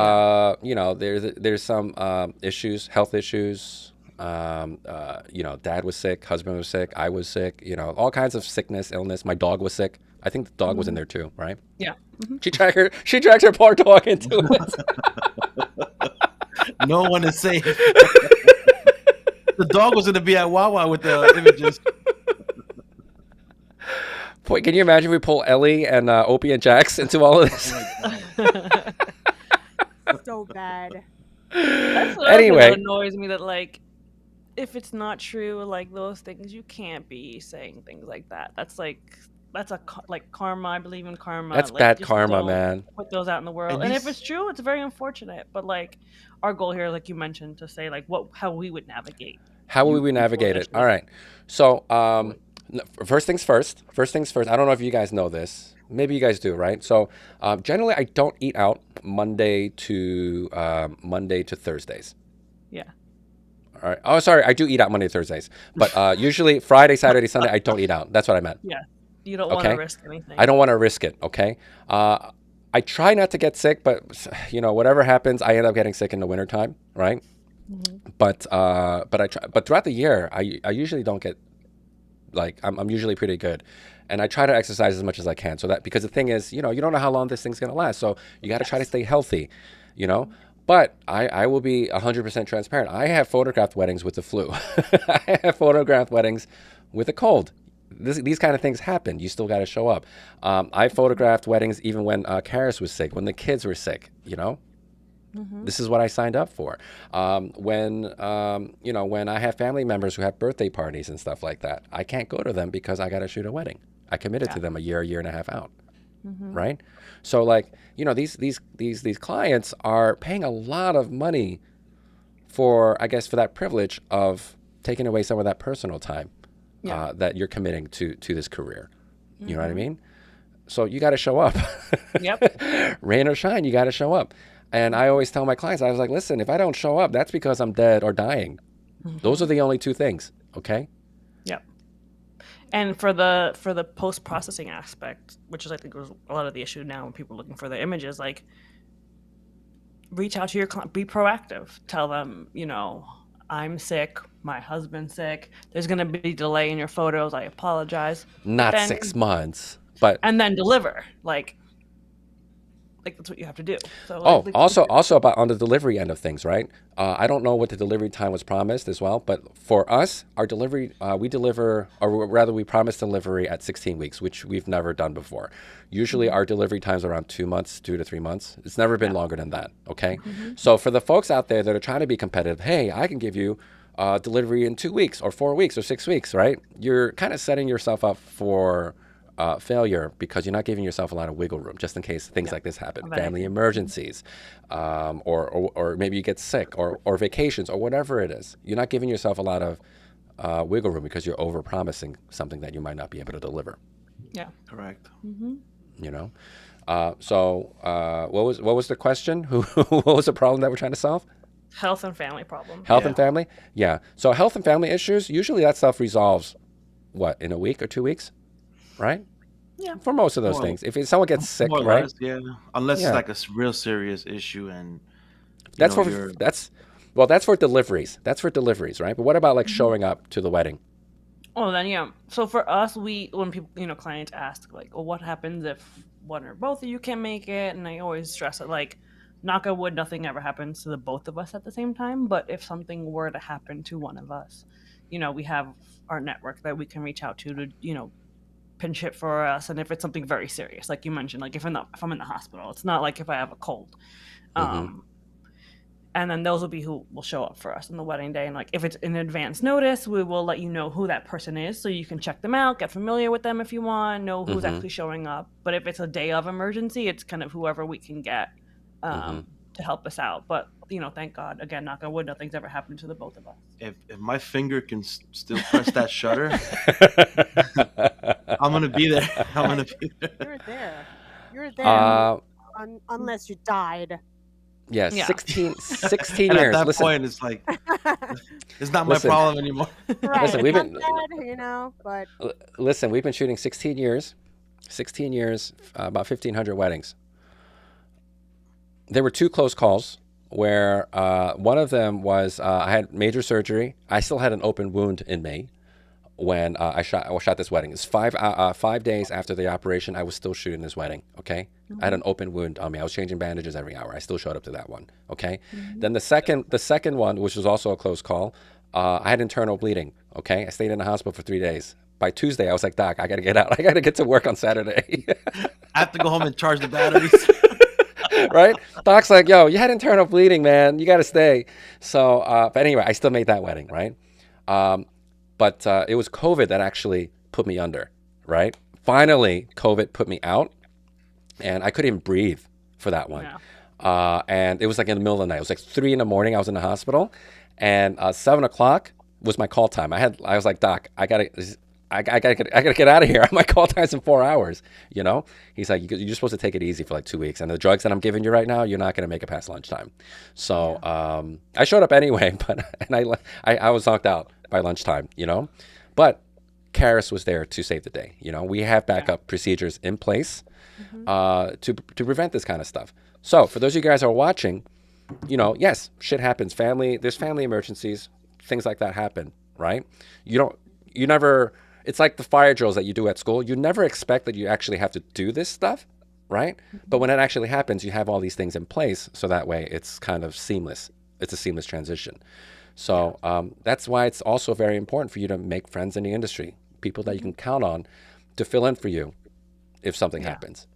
Yeah. there's some issues, health issues. Dad was sick, husband was sick, I was sick. All kinds of sickness, illness. My dog was sick. I think the dog was in Mm-hmm. there too, right? Yeah. Mm-hmm. She dragged her poor dog into it. No one is safe. The dog was going to be at Wawa with the images. Boy, can you imagine if we pull Ellie and Opie and Jax into all of this? Oh my god. So bad. That's another thing that Anyway, annoys me. That like, if it's not true, like those things, you can't be saying things like that. That's like karma. I believe in karma. that's Like, bad just karma, don't man. put those out in the world. And And if it's these true, it's very unfortunate. But like, our goal here, like you mentioned, to say like how we would navigate How will we people navigate it? All eventually. right. So, first things first. First things first. I don't know if you guys know this. Maybe you guys do, right? So, generally, I don't eat out Monday to Thursdays. Yeah. All right. Oh, sorry, I do eat out Monday to Thursdays, but usually Friday, Saturday, Sunday, I don't eat out. That's what I meant. Yeah. You don't want to Okay. risk I anything. don't want to risk it. Okay. I try not to get sick, but whatever happens, I end up getting sick in the wintertime, right? Hmm. But I try. But throughout the year, I usually don't get like I'm usually pretty good, and I try to exercise as much as I can. So that because the thing is, you don't know how long this thing's gonna last, so you got to try to Yes. stay healthy, you know. Hmm. But I will be 100% transparent. I have photographed weddings with the flu. I have photographed weddings with a cold. These kind of things happen. You still got to show up. I photographed weddings even when Karis was sick, when the kids were sick. Hmm. This is what I signed up for. When I have family members who have birthday parties and stuff like that, I can't go to them because I got to shoot a wedding. I committed Yeah. to them a year and a half out, Hmm. right? So like, these clients are paying a lot of money for, I guess, for that privilege of taking away some of that personal time Yeah. that you're committing to this career. You know what I Hmm. mean? So you got to show up. Yep. Rain or shine, you got to show up. And I always tell my clients, I was like, listen, if I don't show up, that's because I'm dead or dying. Those Hmm. are the only two things. Okay. Yep. And for the post processing aspect, which is I think was a lot of the issue now when people are looking for their images, like reach out to your client, be proactive, tell them, I'm sick, my husband's sick, there's gonna be delay in your photos, I apologize, but Not then 6 months, but and then deliver, like that's what you have to do. So oh, like also about on the delivery end of things, right? I don't know what the delivery time was promised as well, but for us, our delivery, we deliver, or rather, we promise delivery at 16 weeks, which we've never done before. Usually, Mhm. our delivery times are around 2 months, 2 to 3 months. It's never been Yeah. longer than that. Okay, Hmm. so for the folks out there that are trying to be competitive, hey, I can give you delivery in 2 weeks, or 4 weeks, or 6 weeks, right? You're kind of setting yourself up for failure because you're not giving yourself a lot of wiggle room just in case things Yeah. like this happen, Of family anything. emergencies, or maybe you get sick or vacations or whatever it is. You're not giving yourself a lot of wiggle room because you're over promising something that you might not be able to deliver. Yeah. Correct. You know. What was the question? Who what was the problem that we're trying to solve? Health and family problems. Health Yeah. and family. Yeah. So health and family issues. Usually that stuff resolves what in a week or 2 weeks, right? Yeah. For most of those More, things. If someone gets sick, more or right? less, yeah. Unless it's Yeah. like a real serious issue, and That's for you're that's well, that's for deliveries. That's for deliveries, right? But what about like Mhm. showing up to the wedding? Oh, then yeah. So for us, when people, clients ask like, "Well, what happens if one or both of you can't make it?" And I always stress it like, knock on wood, nothing ever happens to the both of us at the same time. But if something were to happen to one of us, we have our network that we can reach out to pinch hit for us. And if it's something very serious, like you mentioned, like if I'm in the hospital, it's not like if I have a cold. Mm-hmm. Um, and then those will be who will show up for us on the wedding day. And like if it's in advance notice, we will let you know who that person is so you can check them out, get familiar with them if you want, know who's Mm-hmm. actually showing up. But if it's a day of emergency, it's kind of whoever we can get Mm-hmm. to help us out. But thank God, again, knock on wood, nothing's ever happened to the both of us. if my finger can still press that shutter, I'm gonna be there. I'm Yeah, gonna be there. you're there. You're there Yeah. uh, unless you died. yeah, Yeah. 16 And at years. that Listen, point, it's like it's not my listen, problem anymore. listen. Right. We've I'm been dead, but listen. We've been shooting 16 years, about 1,500 weddings. There were two close calls where one of them was I had major surgery. I still had an open wound in me when I shot this wedding. It's 5 days after the operation. I was still shooting this wedding. Okay, I had an open wound on me. I was changing bandages every hour. I still showed up to that one. Okay, then the second one, which was also a close call, I had internal bleeding. Okay, I stayed in the hospital for 3 days. By Tuesday, I was like, Doc, I got to get out. I got to get to work on Saturday. I have to go home and charge the batteries. Right? Doc's like, yo, you had internal bleeding, man. You got to stay. So, but anyway, I still made that wedding, right? Um, but it was COVID that actually put me under, right? Finally, COVID put me out, and I couldn't even breathe for that one. Yeah. And it was like in the middle of the night. It was like 3 in the morning. I was in the hospital, and 7 o'clock was my call time. I was like, Doc, I gotta get out of here. My call time's in 4 hours. He's like, you're supposed to take it easy for like 2 weeks, and the drugs that I'm giving you right now, you're not gonna make it past lunchtime. So I showed up anyway, I was knocked out by lunchtime. But Karis was there to save the day. We have Yeah. backup procedures in place Mhm. to prevent this kind of stuff. So for those of you guys who are watching, yes, shit happens. There's family emergencies, things like that happen, right? You never. It's like the fire drills that you do at school. You never expect that you actually have to do this stuff, right? But when it actually happens, you have all these things in place, so that way it's kind of seamless. It's a seamless transition. Yeah. So that's why it's also very important for you to make friends in the industry, people that you can count on to fill in for you if something Yeah. happens.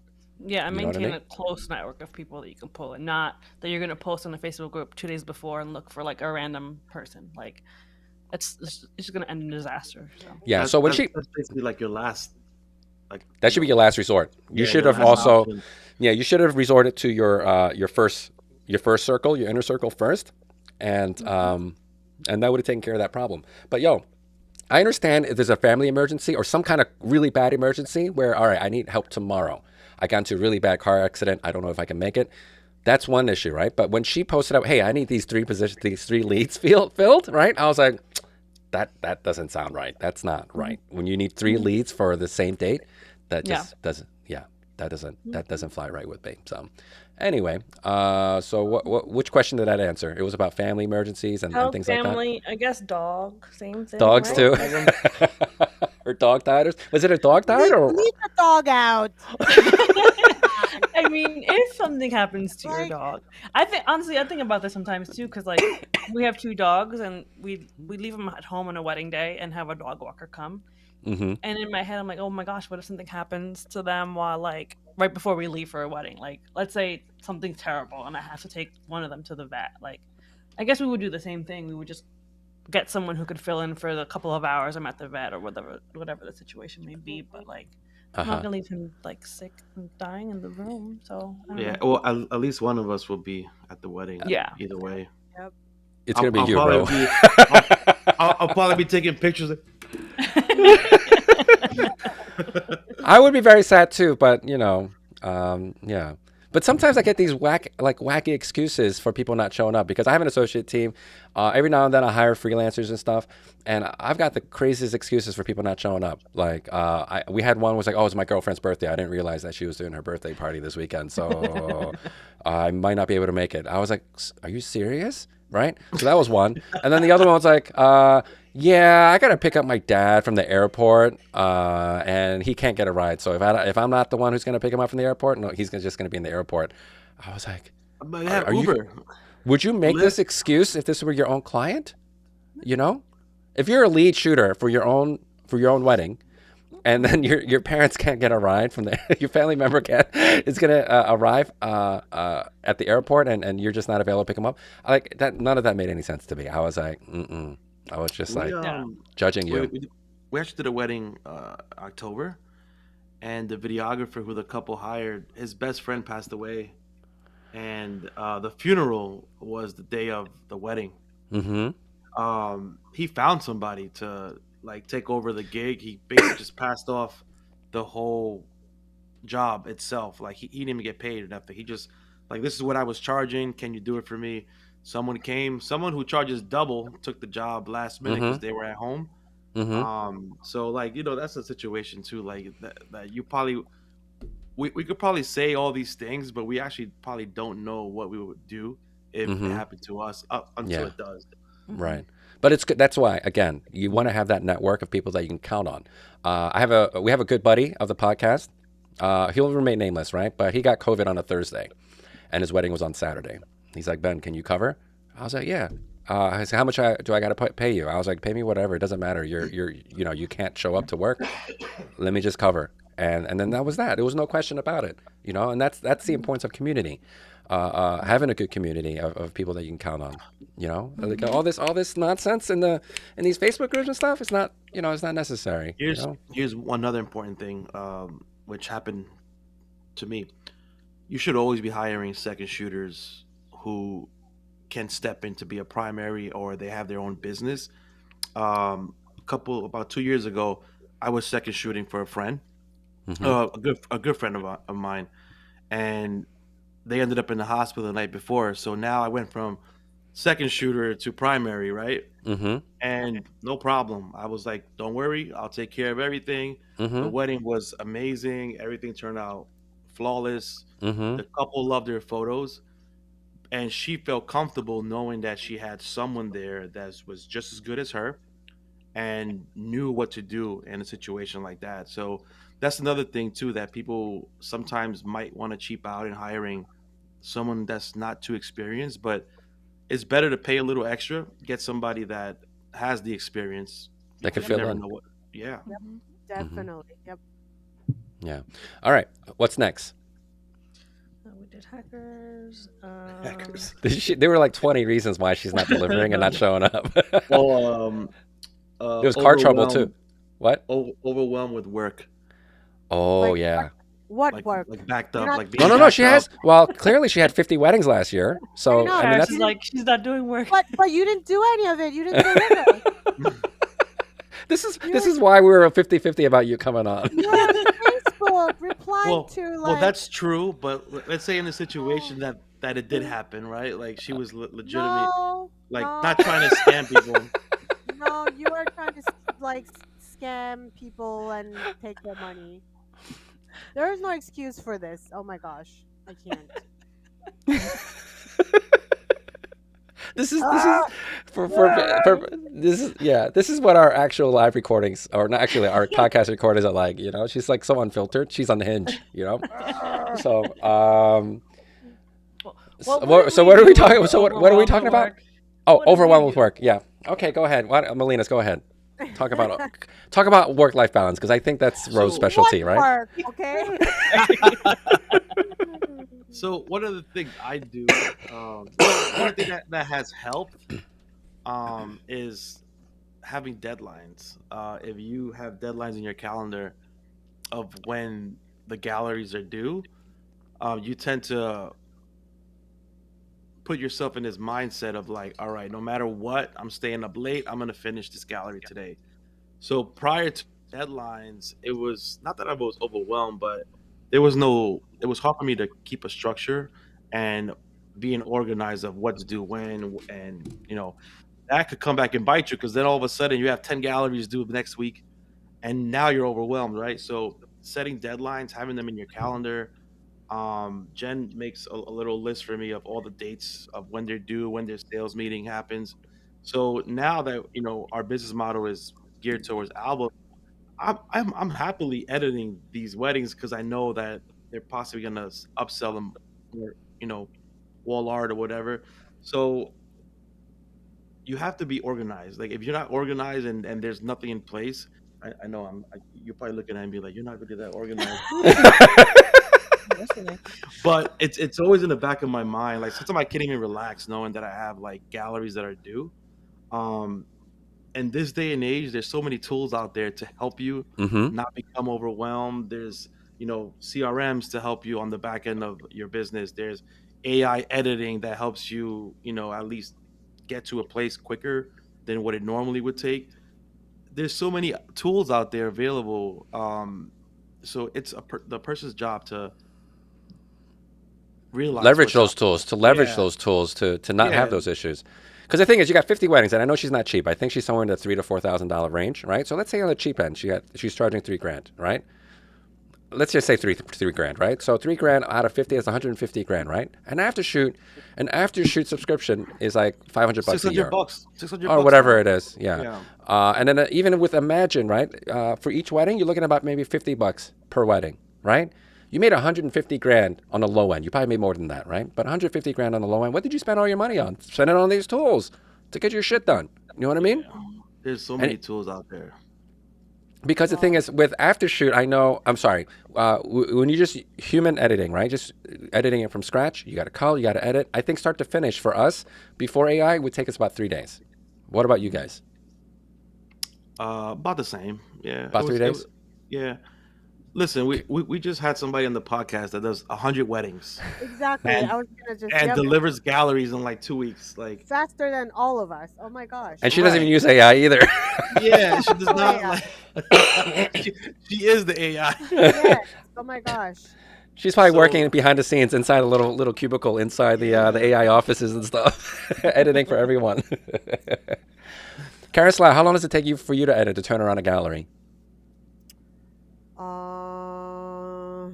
Yeah, and You know what I maintain mean? a close network of people that you can pull in. Not that you're gonna post in a Facebook group 2 days before and look for like a random person. Like it's just gonna end in disaster. So Yeah. That, So when that's, she that's basically like your last, like that should be your last resort. You yeah, should your have last also, option. yeah, you should have resorted to your first circle, your inner circle first, and Mhm. that would have taken care of that problem. But yo, I understand if there's a family emergency or some kind of really bad emergency where, all right, I need help tomorrow. I got into a really bad car accident. I don't know if I can make it. That's one issue, right? But when she posted out, hey, I need these three positions, these three leads filled, right? I was like, that doesn't sound right. That's not Mhm. right. When you need three Mhm. leads for the same date, that Yeah. just doesn't. Yeah, that doesn't Mhm. fly right with me. So, anyway, so which question did that answer? It was about family emergencies and Health, things like that. family, I guess dog, same thing, Dogs right? Both too. of them. Or dog died? Was it a dog died leave, or? leave the dog out. Come I mean, if something happens to your Like, dog, I think about this sometimes too, because like we have two dogs and we leave them at home on a wedding day and have a dog walker come. Mm-hmm. And in my head, I'm like, oh my gosh, what if something happens to them while like right before we leave for a wedding? Like, let's say something's terrible and I have to take one of them to the vet. Like, I guess we would do the same thing. We would just get someone who could fill in for the couple of hours I'm at the vet or whatever the situation may be. But like, Uh I'm not huh. gonna leave him like sick and dying in the room. So I don't Yeah, know. well, at least one of us will be at the wedding Yeah. either way. yep. It's gonna be I'll you, probably bro. be I'll probably be taking pictures. I would be very sad too, but yeah. But sometimes I get these wacky excuses for people not showing up because I have an associate team. Every now and then I hire freelancers and stuff, and I've got the craziest excuses for people not showing up. Like we had one was like, oh, it's my girlfriend's birthday. I didn't realize that she was doing her birthday party this weekend, so I might not be able to make it. I was like, are you serious? Right? So that was one, and then the other one was like, yeah, I gotta pick up my dad from the airport, and he can't get a ride. So if I'm not the one who's gonna pick him up from the airport, no, just gonna be in the airport. I was like, But they have are you? Uber, Would you make this Lyft. excuse if this were your own client? You know, if you're a lead shooter for your own wedding, and then your parents can't get a ride from there, your family member can't is gonna arrive at the airport, and you're just not available to pick them up. Like that, none of that made any sense to me. I was like, mm-mm. I was just We like Yeah. judging we, you. we we actually did a wedding October, and the videographer who the couple hired, his best friend passed away, and the funeral was the day of the wedding. Mm-hmm. He found somebody to like take over the gig. He basically just passed off the whole job itself. Like he didn't even get paid or nothing. He just like, this is what I was charging. Can you do it for me? Someone came. Someone who charges double took the job last minute because Mm-hmm. they were at home. Mm-hmm. So like, that's a situation too. Like that you probably we could probably say all these things, but we actually probably don't know what we would do if it Mm-hmm. happened to us up until Yeah. it does. Mhm. Right. But it's good. That's why, again, you want to have that network of people that you can count on. We have a good buddy of the podcast. He'll remain nameless, right? But he got COVID on a Thursday, and his wedding was on Saturday. He's like, Ben, can you cover? I was like, yeah. I said, how much do I got to pay you? I was like, pay me whatever. It doesn't matter. You can't show up to work. Let me just cover. And then that was that. There was no question about it. And that's the importance of community. Having a good community of people that you can count on. Like Mhm. all this nonsense in these Facebook groups and stuff. It's not necessary. Here's one other important thing, which happened to me. You should always be hiring second shooters who can step in to be a primary, or they have their own business. About 2 years ago, I was second shooting for a friend, Mm-hmm. a good friend of mine, and they ended up in the hospital the night before. So now I went from second shooter to primary, right? Mm-hmm. And no problem. I was like, don't worry, I'll take care of everything. The Mm-hmm. wedding was amazing. Everything turned out flawless. Mm-hmm. The couple loved their photos, and she felt comfortable knowing that she had someone there that was just as good as her and knew what to do in a situation like that. So that's another thing too, that people sometimes might want to cheap out in hiring someone that's not too experienced, but it's better to pay a little extra, get somebody that has the experience, That could because you fill never in. know what. Yeah. Mhm. Mm-hmm. Definitely. Yep. Yeah. All right. What's next? We did hackers. Hackers. There were like 20 reasons why she's not delivering and not showing up. Well, There was car trouble too. overwhelmed, What? overwhelmed with work, Oh Like yeah. what like work? like backed You're up, not. like No, being no, no. backed She up. has. Well, clearly she had 50 weddings last year. I So know, I mean, Yeah, but that's she's you didn't. like she's not doing work. But you didn't do any of it. You didn't deliver. this is You this were is why we were 50-50 about you coming on. you were on Facebook replying Well, to well, like, that's true, but let's say in the oh, situation that it did happen, right? Like she was legitimate, no, like no, not trying to scam people. no. You are trying to like scam people and take their money. There is no excuse for this. Oh my gosh, I can't. This is Ah! for this is yeah, this is what our actual live recordings, or not actually our podcast recordings are like. She's like so unfiltered. She's unhinged. Ah! So Well, so what did so we what are we do when talking? we're So what are we overwhelmed talking at about? work? Oh, What did we overwhelmed with do? work. Yeah. Okay, go ahead. What, Melinas, go ahead. Talk about work-life balance because I think that's Rose's So, What specialty, right? work? Okay. so one of the things I do, one thing that has helped, is having deadlines. If you have deadlines in your calendar of when the galleries are due, you tend to put yourself in this mindset of like, all right, no matter what, I'm staying up late. I'm gonna finish this gallery today. So prior to deadlines, it was not that I was overwhelmed, but there was no. It was hard for me to keep a structure and being organized of what to do when, and that could come back and bite you because then all of a sudden you have 10 galleries due next week, and now you're overwhelmed, right? So setting deadlines, having them in your calendar. Jen makes a little list for me of all the dates of when they're due, when their sales meeting happens. So now that our business model is geared towards albums, I'm happily editing these weddings because I know that they're possibly gonna upsell them, or wall art or whatever. So you have to be organized. Like if you're not organized and there's nothing in place, I know you're probably looking at me like you're not really that organized. Listening. But it's always in the back of my mind. Like sometimes I can't even relax knowing that I have like galleries that are due. Um, in this day and age, there's so many tools out there to help you Mm-hmm. not become overwhelmed. There's CRMs to help you on the back end of your business. There's AI editing that helps you, at least get to a place quicker than what it normally would take. There's so many tools out there available. So it's the person's job to realize Leverage what's out those tools to there. leverage Yeah, those tools to not have yeah. those issues. Because the thing is, you got 50 weddings, and I know she's not cheap. I think she's somewhere in the $3,000 to $4,000 range, right? So let's say on the cheap end, she's charging 3 grand, right? Let's just say three grand, right? So 3 grand out of 50 is 150 grand, right? An after shoot subscription is like $500 Six a hundred year, bucks. 600 or bucks whatever now. it is, yeah. Yeah. And then even with Imagine, right? For each wedding, you're looking at about maybe $50 per wedding, right? You made 150 grand on the low end. You probably made more than that, right? But 150 grand on the low end. What did you spend all your money on? Spend it on these tools to get your shit done. You know what I mean? Yeah. There's so And many tools out there. because the thing Well, is, with aftershoot, I know. I'm sorry. When you just human editing, right? Just editing it from scratch. You got to color. You got to edit. I think start to finish for us before AI would take us about 3 days. What about you guys? About the same. Yeah. It About three was. It was. days? Yeah. Listen, we just had somebody on the podcast that does 100 weddings exactly. and I was gonna just, and yep, delivers galleries in like 2 weeks. Like, faster than all of us. Oh my And gosh. she doesn't even right? use AI either. Yeah. She does Oh not yeah. like. she, she is the AI. Yes. Oh my gosh. She's probably working So behind the scenes inside a little cubicle inside the yeah. AI offices and stuff, editing for everyone. Karis, how long does it take you for you to edit to turn around a gallery? Uh,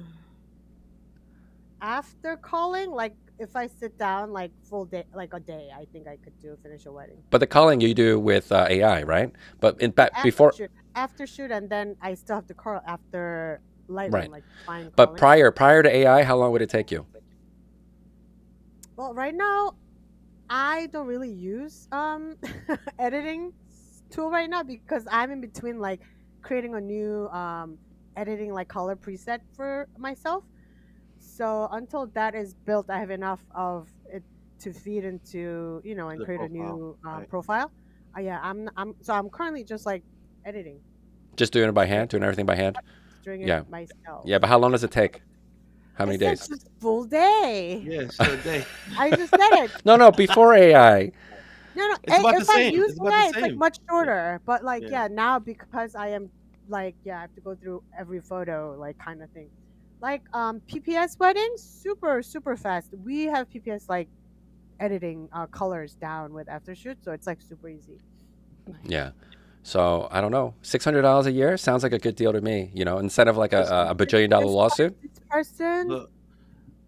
after calling, like if I sit down like full day, like a day, I think I could do finish a wedding. But the culling you do with AI, right? But in No, fact, before, after shoot, and then I still have to call after Lightroom, right? like fine But calling. prior to AI, how long would it take you? Well, right now I don't really use editing tool right now because I'm in between like creating a new editing like color preset for myself. So until that is built, I have enough of it to feed into and The create a profile, new right? profile. Yeah, I'm currently just like editing, Just doing it by doing hand, doing everything by hand? just doing it Yeah, myself. yeah. But how long does it take? How I many said days? just full day. Yeah. So a day. I just said it. No, no, before AI. No, no. It's about the If I'm same. It's using about the it, it's like same. much shorter. But like, Yeah. yeah, now because I am like, yeah, I have to go through every photo, like kind of thing. Like PPS weddings, super super fast. We have PPS like editing colors down with aftershoot, so it's like super easy. Yeah. So I don't know. $600 a year sounds like a good deal to me. Instead of like a Listen, bajillion-dollar This lawsuit. this person look,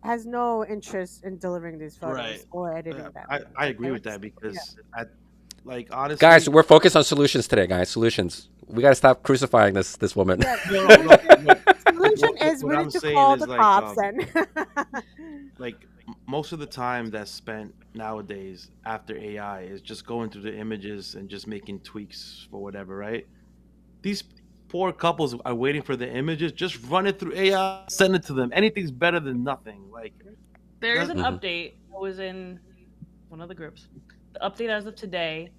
has no interest in delivering these right. photos or editing them. I Like agree they with would that yeah. because like Guys, honestly, we're focused on solutions today, guys. Solutions. We got to stop crucifying this woman. Yeah, no, no, look, look. solution is What we I'm need to saying call is the cops and like most of the time that's spent nowadays after AI is just going through the images and just making tweaks for whatever, right? These poor couples are waiting for the images. Just run it through AI, send it to them. Anything's better than nothing. Like, There is does an Hmm. update. I was in one of the groups. The update as of today,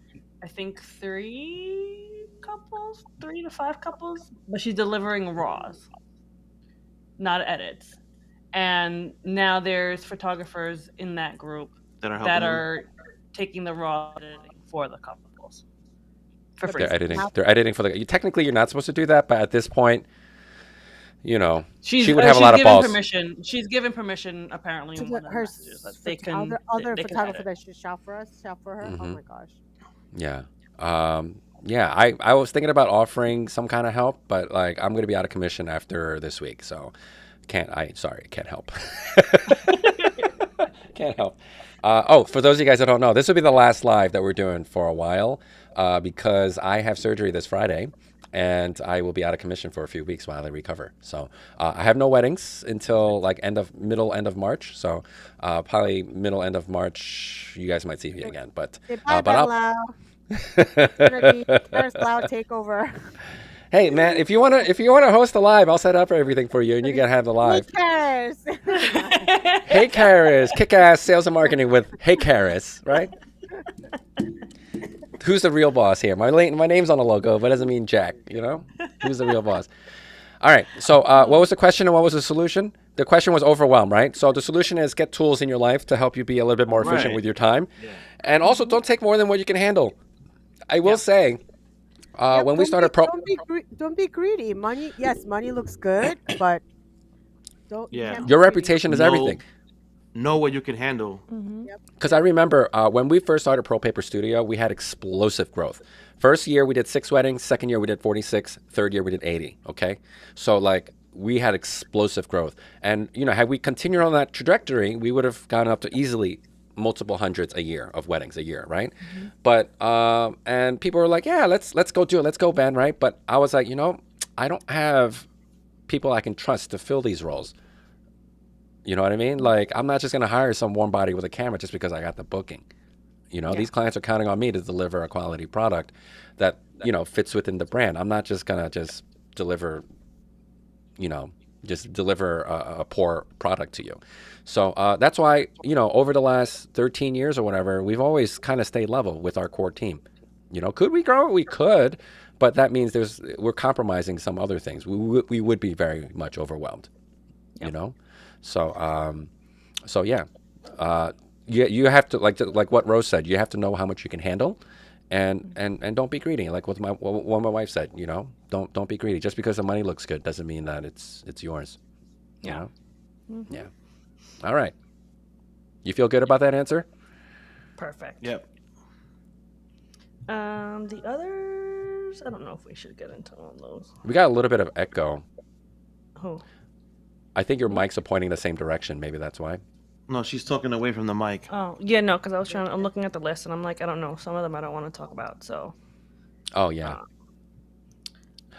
I think 3 couples, 3 to 5 couples, but she's delivering raws, not edits. And now there's photographers in that group that are helping that them. are taking the raw editing for the couples for But free. They're editing. not- They're editing for the. Technically, you're not supposed to do that, but at this point, you know, she She's would have a lot of given balls. permission. She's given permission apparently to in one of the her messages that they can other they can photographer edit. that should shop for us, shop for her. Oh Hmm. my gosh. Yeah. Yeah. I was thinking about offering some kind of help, but like I'm going to be out of commission after this week, so can't help. Can't help. Oh, for those of you guys that don't know, this will be the last live that we're doing for a while because I have surgery this Friday and I will be out of commission for a few weeks while I recover. So I have no weddings until like middle end of March. So probably middle end of March, you guys might see me again. But Say bye, but Ben I'll. Lau. It's gonna be Karis Lau takeover. Hey man, if you wanna host a live, I'll set up everything for you, and you can have the Hey, live. Karis. Hey Karis, kick-ass sales and marketing with Hey Karis, right? Who's the real boss here? My name's on the logo, but it doesn't mean jack. You know, who's the real boss? All right. So, what was the question and what was the solution? The question was overwhelm, right? So the solution is get tools in your life to help you be a little bit more efficient Right. with your time, Yeah. and also don't take more than what you can handle. I will say, Yep, when we started pro, don't be greedy. Money, yes, money looks good, but don't. You Yeah. can't be your greedy. reputation is Know- everything. Know what you can handle. Because I remember when we first started Pro Paper Studio, we had explosive growth. First year we did 6 weddings. Second year we did 46. Third year we did 80. Okay, so like we had explosive growth, and had we continued on that trajectory, we would have gone up to easily multiple hundreds a year of weddings a year, right? But and people were like, yeah, let's go do it. Let's go, Ben, right? But I was like, I don't have people I can trust to fill these roles. You know what I mean? Like, I'm not just going to hire some warm body with a camera just because I got the booking. These clients are counting on me to deliver a quality product that, fits within the brand. I'm not just going to just deliver, a poor product to you. So that's why, over the last 13 years or whatever, we've always kind of stayed level with our core team. Could we grow? We could, but that means we're compromising some other things. We would be very much overwhelmed, So, so yeah, you have to like what Rose said. You have to know how much you can handle, and don't be greedy. Like what my wife said. Don't be greedy. Just because the money looks good doesn't mean that it's yours. Yeah. Yeah. All right. You feel good about that answer? Perfect. Yep. The others, I don't know if we should get into all those. We got a little bit of echo. Oh, I think your mics are pointing the same direction. Maybe that's why. No, she's talking away from the mic. oh, yeah, no, because I'm looking at the list and I'm like, I don't know, some of them I don't want to talk about. So, Oh yeah.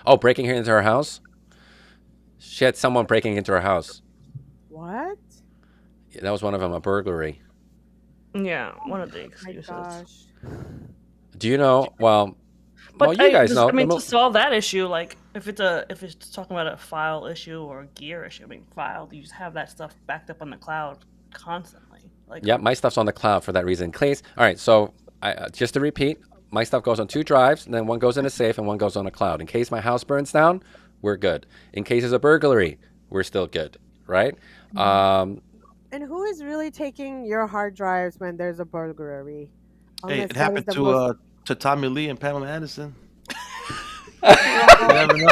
Oh, breaking into her house. She had someone breaking into her house. What? Yeah, that was one of them, a burglary. yeah, one of the My excuses. gosh. Do you know? Well, But you guys know. I mean, to solve that issue, like if it's talking about a file issue or a gear issue, I mean, you just have that stuff backed up on the cloud constantly. Like, Yeah, my stuff's on the cloud for that reason. Case. All right, so just to repeat, my stuff goes on 2 drives, and then one goes in a safe and one goes on a cloud. In case my house burns down, we're good. In case there's a burglary, we're still good, right? And who is really taking your hard drives when there's a burglary? Hey, Unless it that is happened the most- to Tommy Lee and Pamela Anderson. You Well, never know.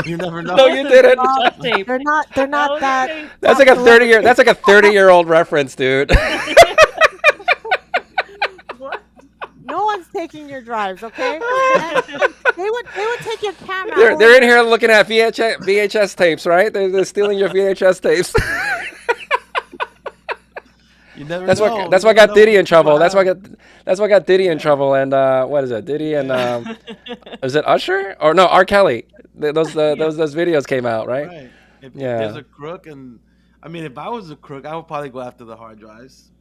You never know. No, you didn't. tape. they're not that. tape. That's like a 30-year. That's like a 30-year-old reference, dude. What? No one's taking your drives, okay? They would take your camera. They're in here looking at VHS tapes, right? They're stealing your VHS tapes. You never That's know. what You got never Diddy in know. trouble. That's what got Diddy in trouble. And what is it? Diddy and is it Usher or no? R. Kelly. Those videos came out, right? Right. If Yeah. there's a crook, and I mean, if I was a crook, I would probably go after the hard drives.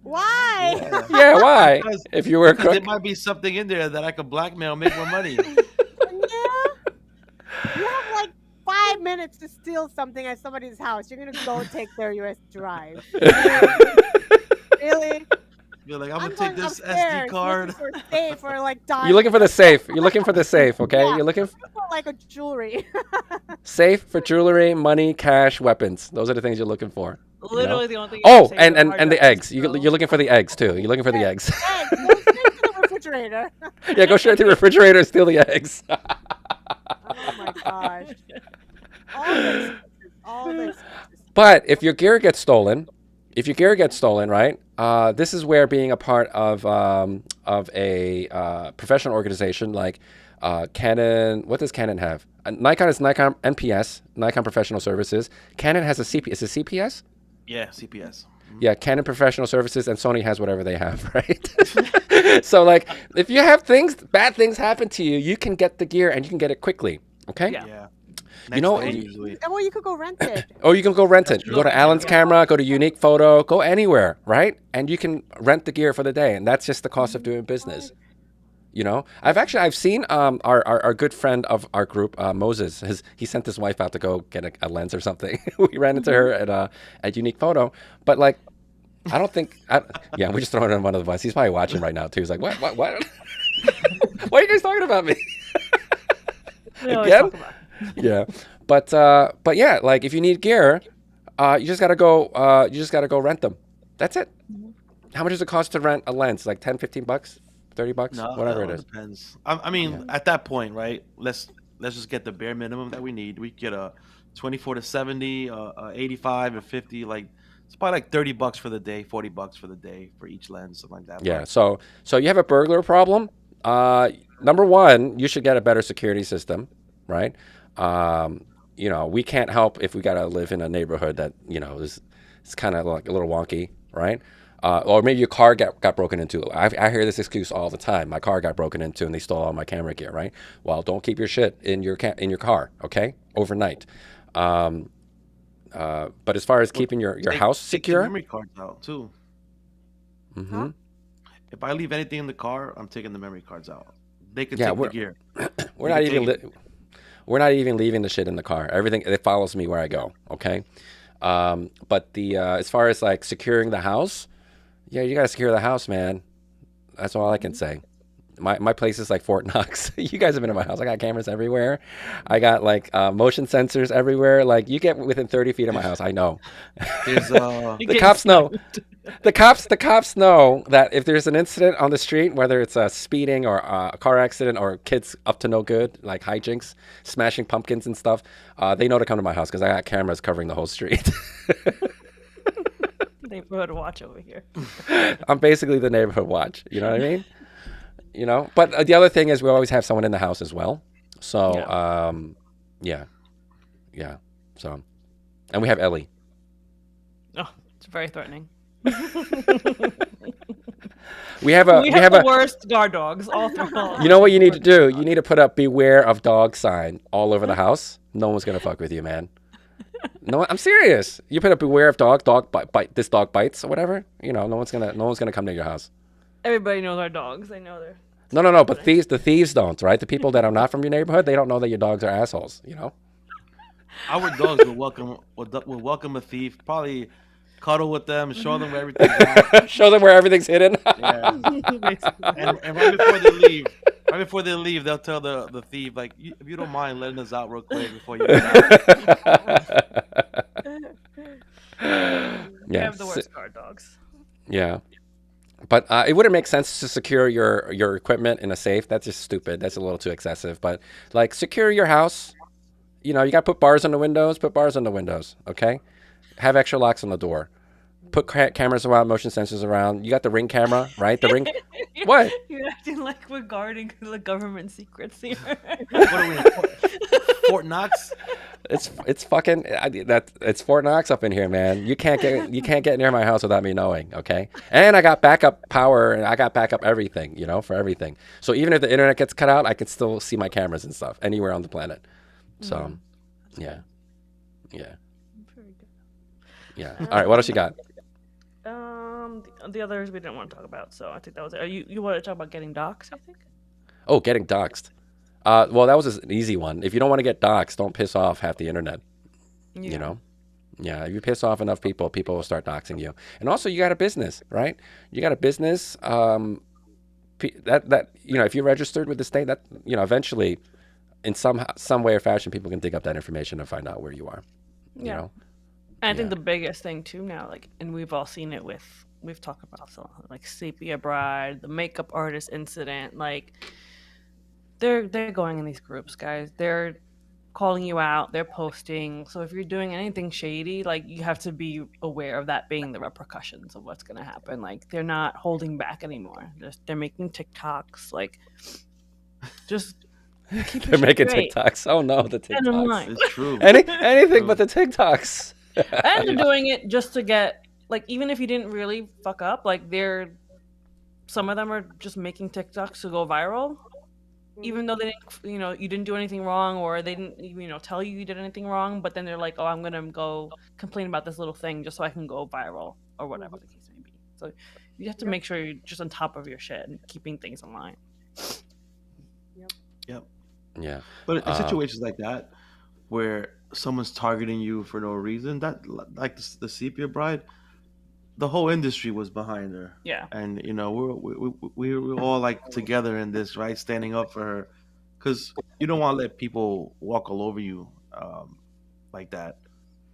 Why? Yeah. Yeah. Why? Because- If you were a Because there crook. might be something in there that I could blackmail, make more money. Yeah. You have like 5 minutes to steal something at somebody's house. You're gonna go take their US drive. Really? You're like, I'm I'm gonna take going this upstairs SD card. looking for safe or like diamonds. You're looking for the safe. You're looking for the safe. Okay. Yeah. You're looking for like a jewelry. safe for jewelry, money, cash, weapons. Those are the things you're looking for. You know. Literally the only thing you ever Oh, say and to a and hard and the drive is eggs. no. You're looking for the eggs too. You're looking for the Eggs, eggs. eggs. Go straight to the refrigerator. Yeah, go straight to the refrigerator and steal the eggs. Oh my gosh. All the excuses. All the excuses. But if your gear gets stolen, right? This is where being a part of a professional organization like Canon. What does Canon have? Nikon is Nikon NPS, Nikon Professional Services. Canon has a CP. Is it CPS? Yeah, CPS. Yeah, Canon Professional Services, and Sony has whatever they have, right? So like, if you have bad things happen to you, you can get the gear and you can get it quickly. Okay. Yeah. Yeah. You Next know, day usually. Or you could go rent it. or you can go rent it. You Go go to rent it, Alan's yeah. Camera, go to Unique Photo, go anywhere, right? And you can rent the gear for the day, and that's just the cost of doing business. You know, I've seen our good friend of our group, Moses. He sent his wife out to go get a lens or something. We ran into her at Unique Photo, but like, I don't think. Yeah, we're just throwing him under the bus. He's probably watching right now too. He's like, what? Why are you guys talking about me? We always Again? talk about it. Yeah, but yeah, like if you need gear, you just gotta go. You just gotta go rent them. That's it. How much does it cost to rent a lens? Like 10, 15 bucks, 30 bucks, No, whatever that it all is. depends. I mean, Yeah. at that point, right? Let's just get the bare minimum that we need. We get a 24 to 70, 85 or 50. Like it's probably like $30 for the day, $40 for the day for each lens, something like that. Yeah. But So you have a burglar problem. Number one, you should get a better security system, right? You know, we can't help if we gotta live in a neighborhood that is it's kind of like a little wonky, right? Or maybe your car got broken into. I hear this excuse all the time. My car got broken into and they stole all my camera gear, right? Well, don't keep your shit in your car, okay? Overnight. Um, but as far as well, keeping your take house take your secure, memory cards out too. hmm Huh? If I leave anything in the car, I'm taking the memory cards out. They can yeah, take the gear. we're They not can even take it. we're not even leaving the shit in the car. Everything it follows me where I go, okay? But the as far as like securing the house, yeah, you gotta secure the house, man. That's all I can say. My place is like Fort Knox. You guys have been in my house. I got cameras everywhere. I got like motion sensors everywhere. Like you get within 30 feet of my house, I know. There's You The get cops know. sniped. The cops know that if there's an incident on the street, whether it's a speeding or a car accident or kids up to no good, like hijinks, smashing pumpkins and stuff, they know to come to my house because I got cameras covering the whole street. Neighborhood watch over here. I'm basically the neighborhood watch. You know what I mean? But the other thing is we always have someone in the house as well. So, Yeah. yeah, yeah. So, and we have Ellie. Oh, it's very threatening. We have a We we have have the a. worst guard dogs all through all of You know us. what you need to do? You need to put up "Beware of Dog" sign all over the house. No one's gonna fuck with you, man. No, I'm serious. You put up "Beware of Dog." Dog bite. This dog bites or whatever. No one's gonna come to your house. Everybody knows our dogs. They know they're. No. But the thieves don't, right? The people that are not from your neighborhood, they don't know that your dogs are assholes. our dogs will welcome a thief. Probably cuddle with them, show them where everything's at. Show them where everything's hidden. Yeah. Basically. And right before they leave, they'll tell the thief like, if you don't mind letting us out real quick before you get out. We Yeah, have the worst guard dogs. yeah. But it wouldn't make sense to secure your equipment in a safe. That's just stupid. That's a little too excessive. But like secure your house. You got to put bars on the windows. Put bars on the windows. Okay. Have extra locks on the door. Put cameras around, motion sensors around. You got the Ring camera, right? The Ring. What? You're acting like we're guarding the government secrets here. What are we in Fort Knox? It's fucking it's Fort Knox up in here, man. You can't get near my house without me knowing, okay? And I got backup power and I got backup everything, for everything. So even if the internet gets cut out, I can still see my cameras and stuff anywhere on the planet. So, yeah, yeah, Very good. yeah. All right, what else you got? The others we didn't want to talk about, so I think that was it. You want to talk about getting docs? I think. Oh, getting doxxed. Well, that was an easy one. If you don't want to get doxxed, don't piss off half the internet. Yeah. Yeah, if you piss off enough people, people will start doxing you. And also, you got a business, right? You got a business. That if you're registered with the state, that eventually, in some way or fashion, people can dig up that information and find out where you are. You Yeah. know, And I think Yeah. the biggest thing too now, like, and we've all seen it with, we've talked about so like Sepia Bride, the makeup artist incident, like they're going in these groups, guys. They're calling you out, they're posting. So if you're doing anything shady, like you have to be aware of that being the repercussions of what's gonna happen. Like they're not holding back anymore. They're making TikToks. Like just keep your They're shit making straight TikToks. Oh no, the and in TikToks. line. It's true. Anything but True. the TikToks. And they're Yeah. doing it just to get, like, even if you didn't really fuck up, like they're, some of them are just making TikToks to go viral, Hmm. even though they didn't, you didn't do anything wrong, or they didn't, tell you you did anything wrong. But then they're like, oh, I'm gonna go complain about this little thing just so I can go viral or whatever Hmm. the case may be. So you have to Yep. make sure you're just on top of your shit and keeping things in line. Yep. Yep. Yeah. But in Uh, situations like that, where someone's targeting you for no reason, that like the Sepia Bride, the whole industry was behind her, Yeah. and we were all like together in this, right, standing up for her, because you don't want to let people walk all over you, like that.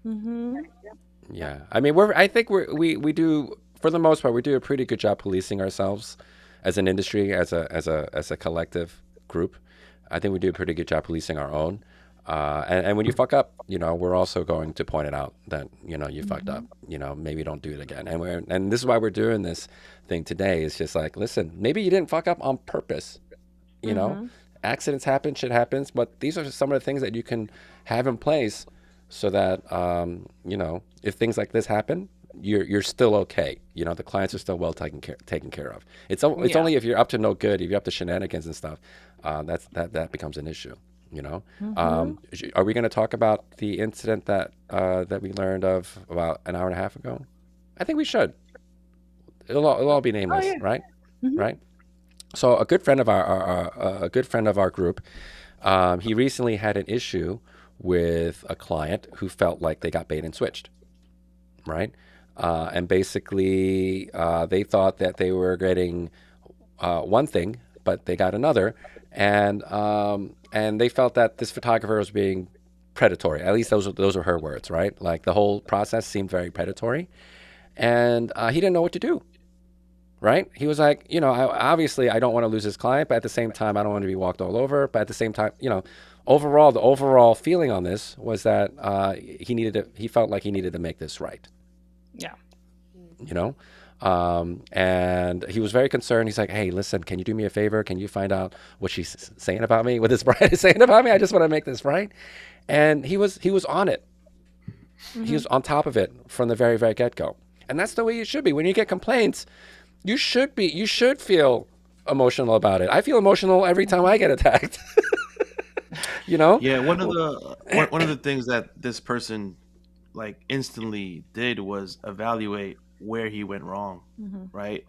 Mm-hmm. yeah. I mean, I think we do, for the most part, we do a pretty good job policing ourselves as an industry, as a collective group. I think we do a pretty good job policing our own. And when you fuck up, we're also going to point it out that you fucked Mm-hmm. up. Maybe don't do it again. And this is why we're doing this thing today. It's just like, listen, maybe you didn't fuck up on purpose. You know, Mm-hmm. accidents happen, shit happens, but these are just some of the things that you can have in place so that if things like this happen, you're still okay. The clients are still well taken care of. It's Yeah. only if you're up to no good, if you're up to shenanigans and stuff, that becomes an issue. Mm-hmm. Are we going to talk about the incident that we learned of about an hour and a half ago? I think we should. It'll all be Oh nameless, yeah. right? Mm-hmm. Right. So a good friend of a good friend of our group, he recently had an issue with a client who felt like they got bait and switched, right? And basically, they thought that they were getting one thing, but they got another, and they felt that this photographer was being predatory. At least those were her words, right? Like the whole process seemed very predatory, and he didn't know what to do, right? He was like, obviously I don't want to lose this client, but at the same time I don't want to be walked all over. But at the same time, overall the overall feeling on this was that he felt like he needed to make this right, Yeah. you know. And he was very concerned. He's like, "Hey, listen, can you do me a favor? Can you find out what she's saying about me? What this bride is saying about me? I just want to make this right." And he was on it. He Mm-hmm. was on top of it from the very very get go. And that's the way you should be. When you get complaints, you should feel emotional about it. I feel emotional every time I get attacked. you know? Yeah, one of the things that this person like instantly did was evaluate where he went wrong, Mm-hmm. right?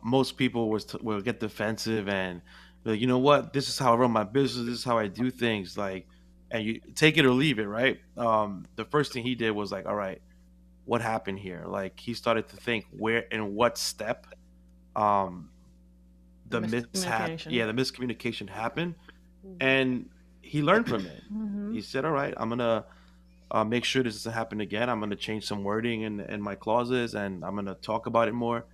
Most people will get defensive and be like, you know what, this is how I run my business, this is how I do things, like, and you take it or leave it, right? The first thing he did was like, all right, what happened here? Like he started to think where in what step um The the mishap, miscommunication. yeah, the miscommunication happened, Hmm. and he learned from it. Mm-hmm. He said, all right, I'm gonna make sure this doesn't happen again. I'm gonna change some wording in my clauses, and I'm gonna talk about it more.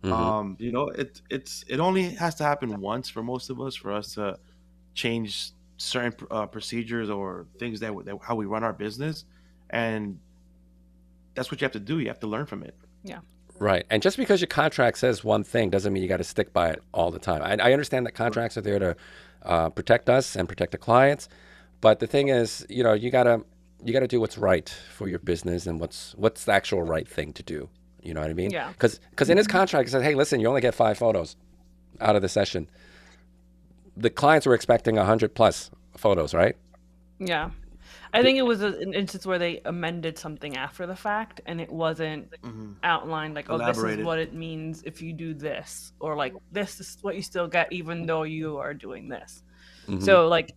Hmm. It only has to happen once for most of us for us to change certain procedures or things that how we run our business, and that's what you have to do. You have to learn from it. Yeah. Right. And just because your contract says one thing doesn't mean you got to stick by it all the time. I understand that Right. contracts are there to protect us and protect the clients, but the thing is, you gotta do what's right for your business and what's the actual right thing to do. You know what I mean? Yeah. Because in his contract it says, hey, listen, you only get 5 photos out of the session. The clients were expecting 100 plus photos, right? Yeah. I think it was an instance where they amended something after the fact and it wasn't Hmm. outlined like, oh, this is Elaborated. what it means if you do this, or like this is what you still get even though you are doing this. Hmm. So like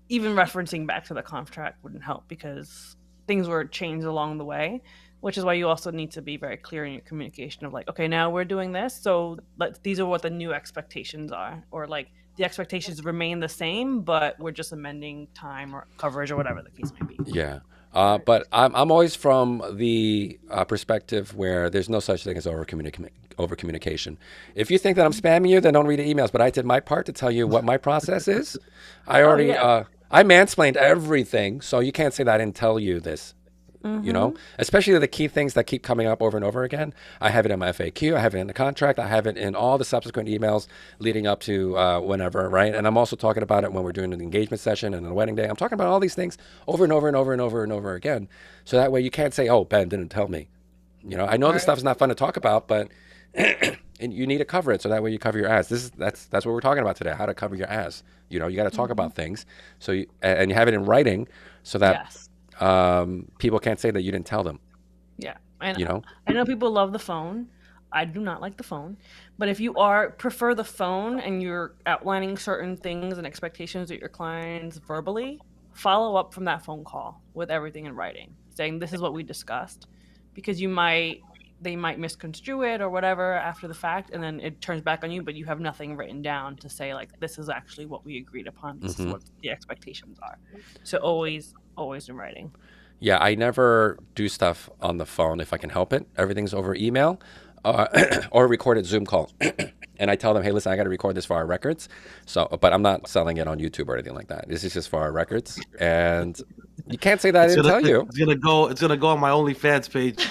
even referencing back to the contract wouldn't help because things were changed along the way, which is why you also need to be very clear in your communication of like, okay, now we're doing this, so these are what the new expectations are, or like the expectations remain the same, but we're just amending time or coverage or whatever the case may be. Yeah. Right. But I'm always from the perspective where there's no such thing as over communication. If you think that I'm spamming you, then don't read the emails. But I did my part to tell you what my process is. I Oh already yeah. I mansplained everything, so you can't say that I didn't tell you this. Mm-hmm. Especially the key things that keep coming up over and over again. I have it in my FAQ, I have it in the contract, I have it in all the subsequent emails leading up to whenever, right? And I'm also talking about it when we're doing an engagement session and the wedding day. I'm talking about all these things over and over and over and over and over again. So that way you can't say, oh, Ben didn't tell me. I know this Right. stuff is not fun to talk about, but and you need to cover it so that way you cover your ass. That's what we're talking about today, how to cover your ass. You got to talk Mm-hmm. about things. So and you have it in writing so that Yes. people can't say that you didn't tell them. Yeah. And You know. I know people love the phone. I do not like the phone. But if you are prefer the phone and you're outlining certain things and expectations with your clients verbally, follow up from that phone call with everything in writing, saying this is what we discussed, because they might misconstrue it or whatever after the fact, and then it turns back on you, but you have nothing written down to say like this is actually what we agreed upon. This is Hmm. what the expectations are. So always in writing. Yeah, I never do stuff on the phone if I can help it. Everything's over email or recorded Zoom call. And I tell them, hey, listen, I got to record this for our records. So, but I'm not selling it on YouTube or anything like that. This is just for our records. And you can't say that I It's didn't gonna tell you. it's gonna go it's gonna go on my OnlyFans page.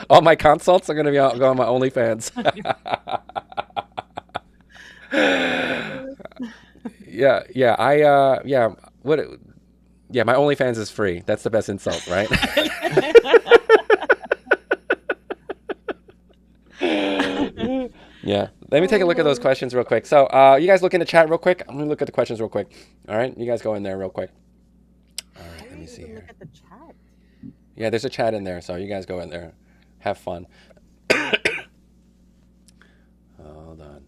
All my consults are going to go on my OnlyFans. Yeah, yeah, yeah. Yeah, my OnlyFans is free. That's the best insult, right? Yeah. Let me take a look at those Oh. questions real quick. So, you guys look in the chat real quick. I'm gonna look at the questions real quick. All right, you guys go in there real quick. All I right, let me didn't see even look here. at the chat. Yeah, there's a chat in there, so you guys go in there, have fun. Hold on.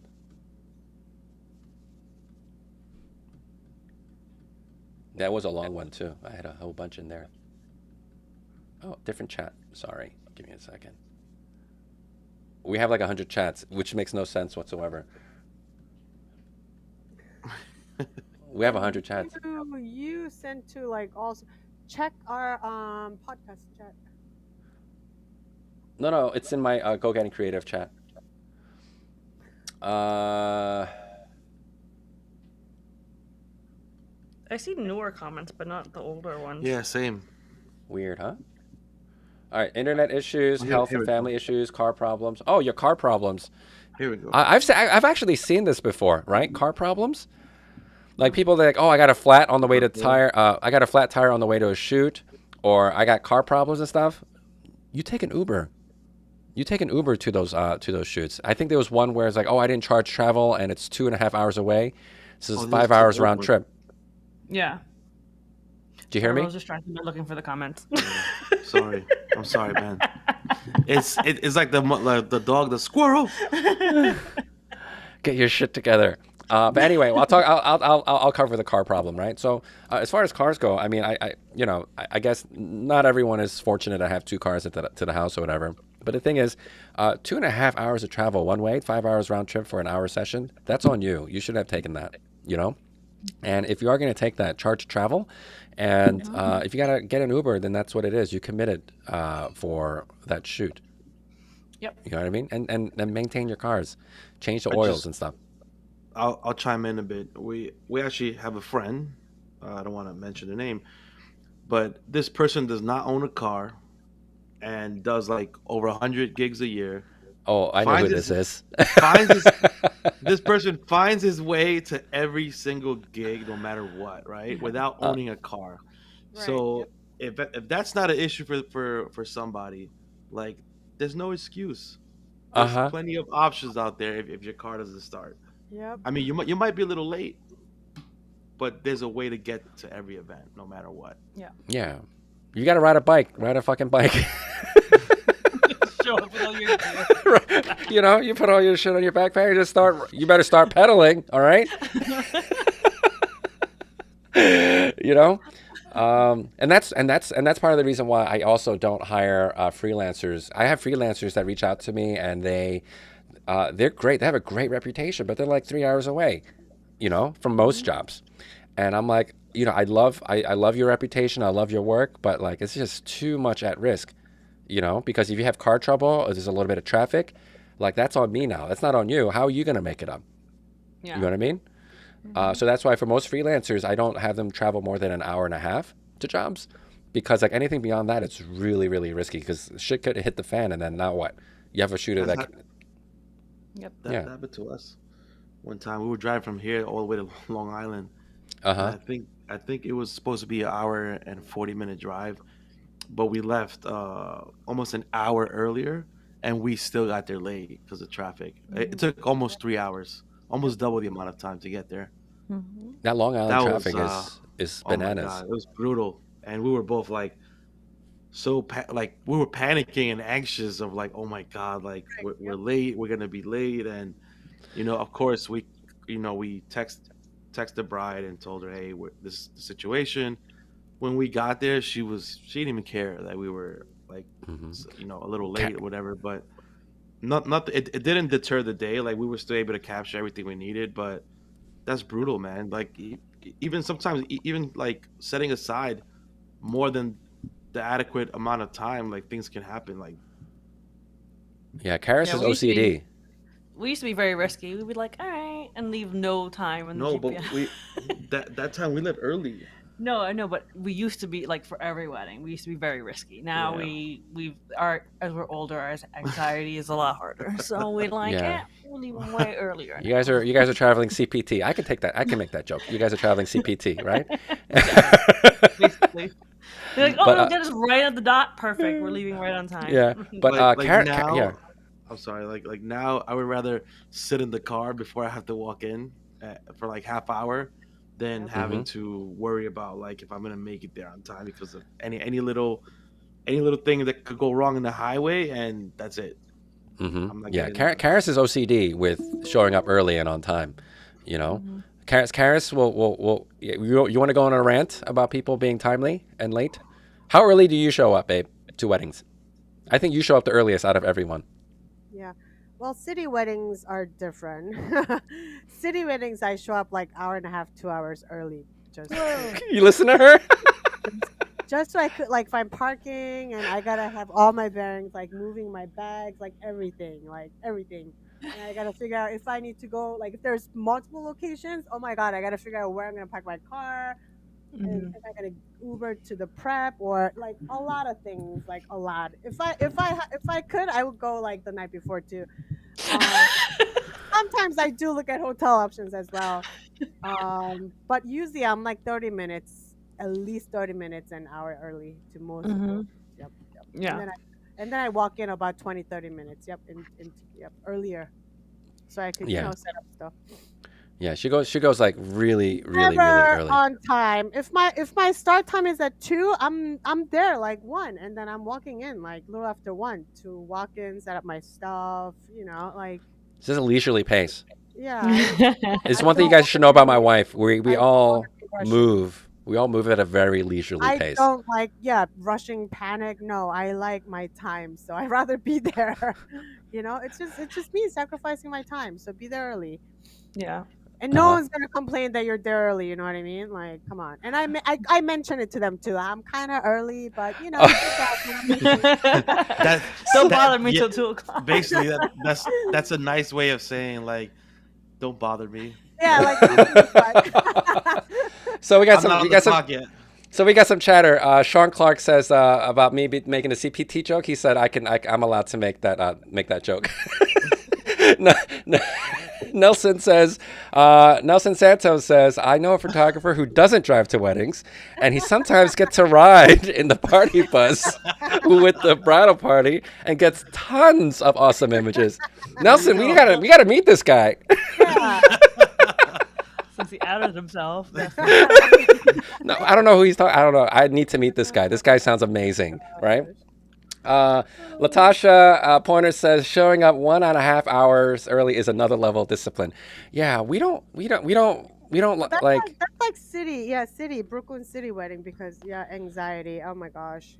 That was a long one too. I had a whole bunch in there. Oh, different chat. Sorry. Give me a second. We have like 100 chats, which makes no sense whatsoever. We have And 100 chats. you sent to like also check our podcast chat. No, no, it's in my Go Getting Creative chat. Uh, I see newer comments, but not the older ones. Yeah, same. Weird, huh? All right, internet issues, Oh, here, health here and we go. family issues, car problems. Oh, your car problems. Here we go. I've actually seen this before, right? Car problems. Like people that like, oh, I got a flat on the way to Purple. tire. I got a flat tire on the way to a shoot, or I got car problems and stuff. You take an Uber. You take an Uber to those shoots. I think there was one where it's like, oh, I didn't charge travel, and it's 2.5 hours away. This is Oh, this five is an hours old round one. trip. Yeah. Do you hear Sorry, I me? was distracted by looking for the comments. Yeah. Sorry. I'm sorry, man. It's like the dog, the squirrel. Get your shit together. But anyway, well, I'll talk. I'll cover the car problem, right? So, as far as cars go, I mean, I guess not everyone is fortunate to have two cars to the house or whatever. But the thing is, 2.5 hours of travel one way, 5 hours round trip for an hour session. That's on you. You should have taken that. You know. And if you are going to take that, charge travel. And if you got to get an Uber, then that's what it is. You committed for that shoot. Yep. You know what I mean? And maintain your cars, change the I oils just and stuff. I'll chime in a bit. We actually have a friend. I don't want to mention the name, but this person does not own a car and does like over 100 gigs a year. Oh, I know Finds who this his is. finds his This person finds his way to every single gig, no matter what, right? Without uh, owning a car. Right. So Yep. if that's not an issue for somebody, like there's no excuse. There's uh-huh. plenty of options out there if your car doesn't start. Yep. I mean, you might be a little late, but there's a way to get to every event, no matter what. Yeah. Yeah. You got to ride a bike. Ride a fucking bike. Show up with all your gear. Right. You put all your shit on your backpack and just start. You better start pedaling. All right. you know, and that's part of the reason why I also don't hire freelancers. I have freelancers that reach out to me and they're great. They have a great reputation, but they're like 3 hours away. From most Mhm. jobs. And I'm like, I love your reputation, I love your work, but like it's just too much at risk, because if you have car trouble or there's a little bit of traffic, like that's on me now. That's not on you. How are you gonna make it up? You Yeah. know what I mean? Hmm. So that's why for most freelancers, I don't have them travel more than an hour and a half to jobs, because like anything beyond that, it's really really risky because shit could hit the fan, and then now what? You have a shooter That's that, not Yep. that yeah, that happened to us one time. We were driving from here all the way to Long Island, uh and huh, I think it was supposed to be an hour and 40 minute drive, but we left almost an hour earlier, and we still got there late because of traffic. It Hmm. took almost 3 hours, Yep. almost double the amount of time to get there. Hmm. that Long Island That was traffic is oh my bananas. god, it was brutal, and we were both like like we were panicking and anxious of like, oh my god, like we're Yep. late, we're gonna be late. And of course we text the bride and told her, hey, this is the situation. When we got there, she didn't even care that we were like Hmm. a little late or whatever. But not it didn't deter the day. Like we were still able to capture everything we needed. But that's brutal, man. Like even sometimes even like setting aside more than the adequate amount of time, like things can happen. Like Yeah, Karis Yeah, is OCD. we used to be very risky. We'd be like, all right, and leave no time in the no, GPS. but that time we left early. No, I know, but we used to be like for every wedding, we used to be very risky. Now Yeah. we've our as we're older, our anxiety is a lot harder. So we like, Yeah, we'll leave them way earlier you guys now. are you guys are traveling CPT. I can take that. I can make that joke. You guys are traveling CPT, right? Yes, basically. They're like, oh but no, get us right at the dot. Perfect. We're leaving right on time. yeah, but Like Yeah. now, I'm sorry. Like now, I would rather sit in the car before I have to walk in for like half hour than Yep. Hmm. having to worry about like if I'm gonna make it there on time because of any little thing that could go wrong in the highway, and that's it. Hmm. I'm not Yeah, getting there. Karis is OCD with showing up early and on time. You know, Hmm. Karis will. You want to go on a rant about people being timely and late? How early do you show up, babe, to weddings? I think you show up the earliest out of everyone. Yeah. Well, city weddings are different. City weddings, I show up like hour and a half, 2 hours early, just to Whoa. You listen to her? just, just so I could like find parking, and I gotta have all my bearings, like moving my bags, like everything. And I gotta figure out if I need to go, like if there's multiple locations. Oh my god, I gotta figure out where I'm gonna park my car, and Hmm. if I gotta Uber to the prep, or like a lot of things, like a lot. If I could, I would go like the night before too. Um, Sometimes I do look at hotel options as well. But usually I'm like 30 minutes, at least 30 minutes an hour early to most of the Hmm. weddings. Yep, yep. Yeah. And then I walk in about 20, 30 minutes. Yep, yep, earlier. So I could, Yeah, set up stuff. yeah. She goes like really, really, really Never early. on time. If my start time is at 2, I'm there like 1, and then I'm walking in like a little after 1 to walk in, set up my stuff, like This is a leisurely pace. yeah, It's I one thing you don't guys want should to know about my be wife. We I don't want all to be rushing. move. We all move at a very leisurely I pace. don't like, yeah, rushing, panic. No, I like my time, so I'd rather be there. It's just me sacrificing my time. So be there early, Yeah. and Uh no huh. one's gonna complain that you're there early. You know what I mean? Like, come on. And I mention it to them too. I'm kind of early, but it's okay. When I'm leaving. that Don't that bother me yeah, till 2 o'clock. basically that's a nice way of saying like don't bother me. Yeah, Like like leave me in front. So we got I'm some. not We on the got some. clock yet. So we got some chatter. Sean Clark says about me making a CPT joke. He said I'm allowed to make that joke. No, no. Nelson Santos says, I know a photographer who doesn't drive to weddings, and he sometimes gets a ride in the party bus with the bridal party and gets tons of awesome images. There you Nelson, go. we gotta meet this guy. Yeah. Since he outed himself, No, I don't know who he's talking. I don't know. I need to meet this guy. This guy sounds amazing, right? Uh, Latasha Pointer says showing up 1.5 hours early is another level of discipline. Yeah, we don't Well, like. that's like city, yeah, Brooklyn City wedding, because yeah, anxiety. Oh my gosh,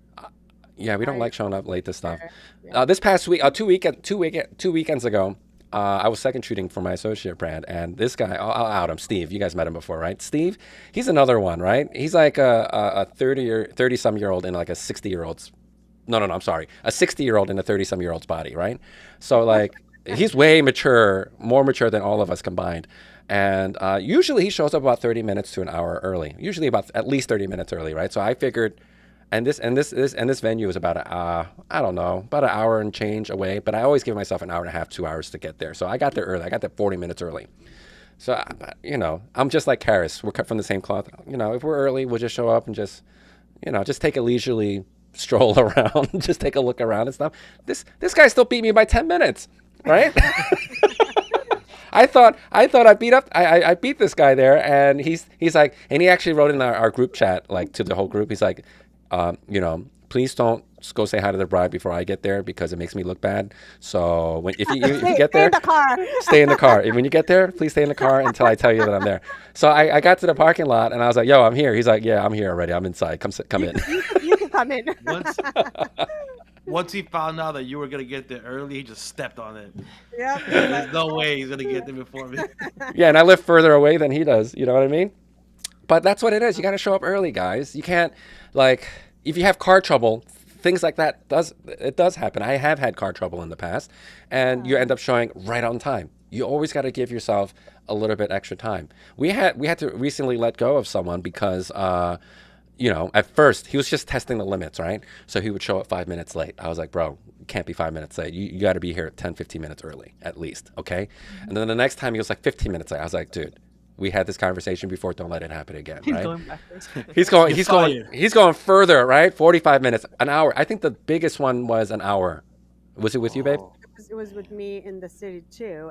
Yeah, we don't I like showing up late to stuff. there. Yeah. This past week, 2 weekends ago, I was second shooting for my associate brand, and this guy, I'll out him, Steve. You guys met him before, right? Steve, he's another one, right? He's like a 30 some year old in like a 60-year old's. No, I'm sorry, a 60-year old in a 30 some year old's body, right? So like he's way mature, more mature than all of us combined. And usually he shows up about 30 minutes to an hour early. Usually about at least 30 minutes early, right? So I figured, and this venue is about I don't know, about an hour and change away. But I always give myself an hour and a half, 2 hours to get there. So I got there early. I got there 40 minutes early. So I'm just like Karis. We're cut from the same cloth. If we're early, we'll just show up and just take a leisurely stroll around, just take a look around and stuff. This guy still beat me by 10 minutes, right? I thought I beat this guy there, and he's like, and he actually wrote in our group chat, like, to the whole group. He's like, please don't go say hi to the bride before I get there because it makes me look bad. So if you get there, Stay in the car. stay in the car. When you get there, please stay in the car until I tell you that I'm there. So I got to the parking lot and I was like, yo, I'm here. He's like, yeah, I'm here already. I'm inside. Come in. You can come in. Once he found out that you were gonna get there early, he just stepped on it. Yep. There's no way he's gonna get there before me. Yeah, and I live further away than he does. You know what I mean? But that's what it is. You got to show up early, guys. You can't, like, if you have car trouble, things like that does happen. I have had car trouble in the past, and you end up showing right on time. You always got to give yourself a little bit extra time. We had to recently let go of someone because at first he was just testing the limits, right? So he would show up 5 minutes late. I was like, bro, you can't be 5 minutes late. You got to be here at 10, 15 minutes early at least, okay? And then the next time he was like 15 minutes late. I was like, dude, we had this conversation before. Don't let it happen again, He's right? going backwards. He's going further, right? 45 minutes, an hour. I think the biggest one was an hour. Was it with you, babe? It was with me in the city too,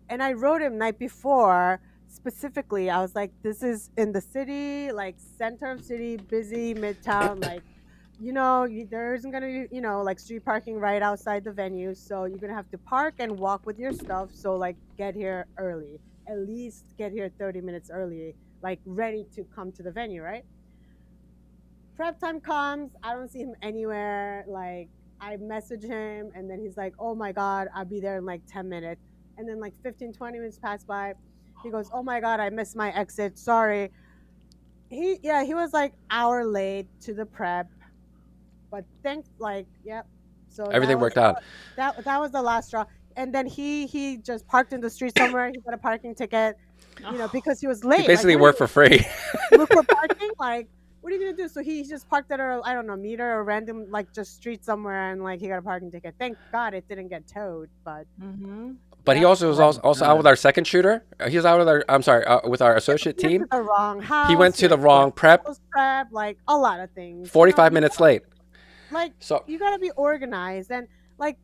and I wrote him night before specifically. I was like, this is in the city, like center of city, busy midtown, like there isn't gonna be like street parking right outside the venue, so you're gonna have to park and walk with your stuff. So like get here early, at least get here 30 minutes early, like ready to come to the venue, right? Prep time comes, I don't see him anywhere. Like I message him and then he's like, oh my god, I'll be there in like 10 minutes. And then like 15, 20 minutes pass by. He goes, oh my god, I missed my exit, sorry. He was like hour late to the prep, but thanks, like, yep. So Everything worked out. That was the last straw. And then he just parked in the street somewhere. He got a parking ticket, because he was late. He basically like, worked for free. look for parking. Like, what are you gonna do? So he just parked at a, I don't know, meter or random, like, just street somewhere, and like he got a parking ticket. Thank God it didn't get towed. But But he also was also out with our second shooter. He was out with with our associate he went team. to the wrong house. He went to the wrong prep. Like a lot of things. 45 minutes late. Like, So you gotta be organized, and like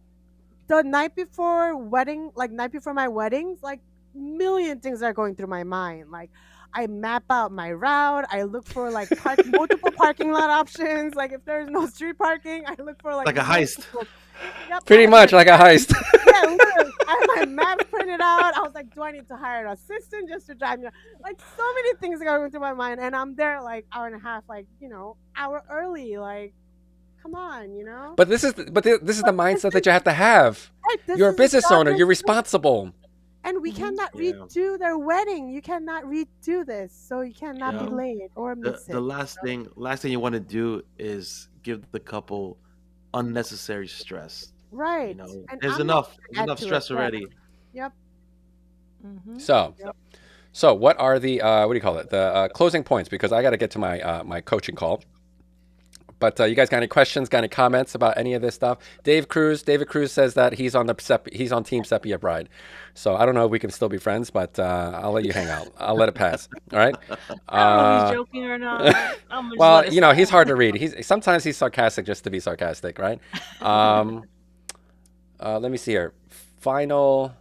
the night before my weddings, like million things are going through my mind. Like I map out my route. I look for like multiple parking lot options. Like if there's no street parking, I look for like Like a heist. Yep, pretty much like a heist. yeah, literally. I had my map printed out. I was like, do I need to hire an assistant just to drive me? Like so many things are going through my mind, and I'm there like hour and a half, like hour early. Like, come on. But this is the mindset that you have to have. Right, this You're a is business owner. job You're responsible. and we cannot Yeah. redo their wedding. You cannot redo this, so you cannot Yeah. be late or miss The it. last thing you want to do is give the couple unnecessary stress. Right. And There's I'm not enough gonna add to it. stress Yeah. already. Yep. So what are the what do you call it? The closing points, because I got to get to my my coaching call. But you guys got any questions? Got any comments about any of this stuff? David Cruz says that he's on Team Sepia Bride. So I don't know if we can still be friends, but I'll let you hang out. I'll let it pass. All right. I don't know if he's joking or not. I'm just Well, let it he's slide. hard to read. Sometimes he's sarcastic just to be sarcastic, right? Let me see here. Final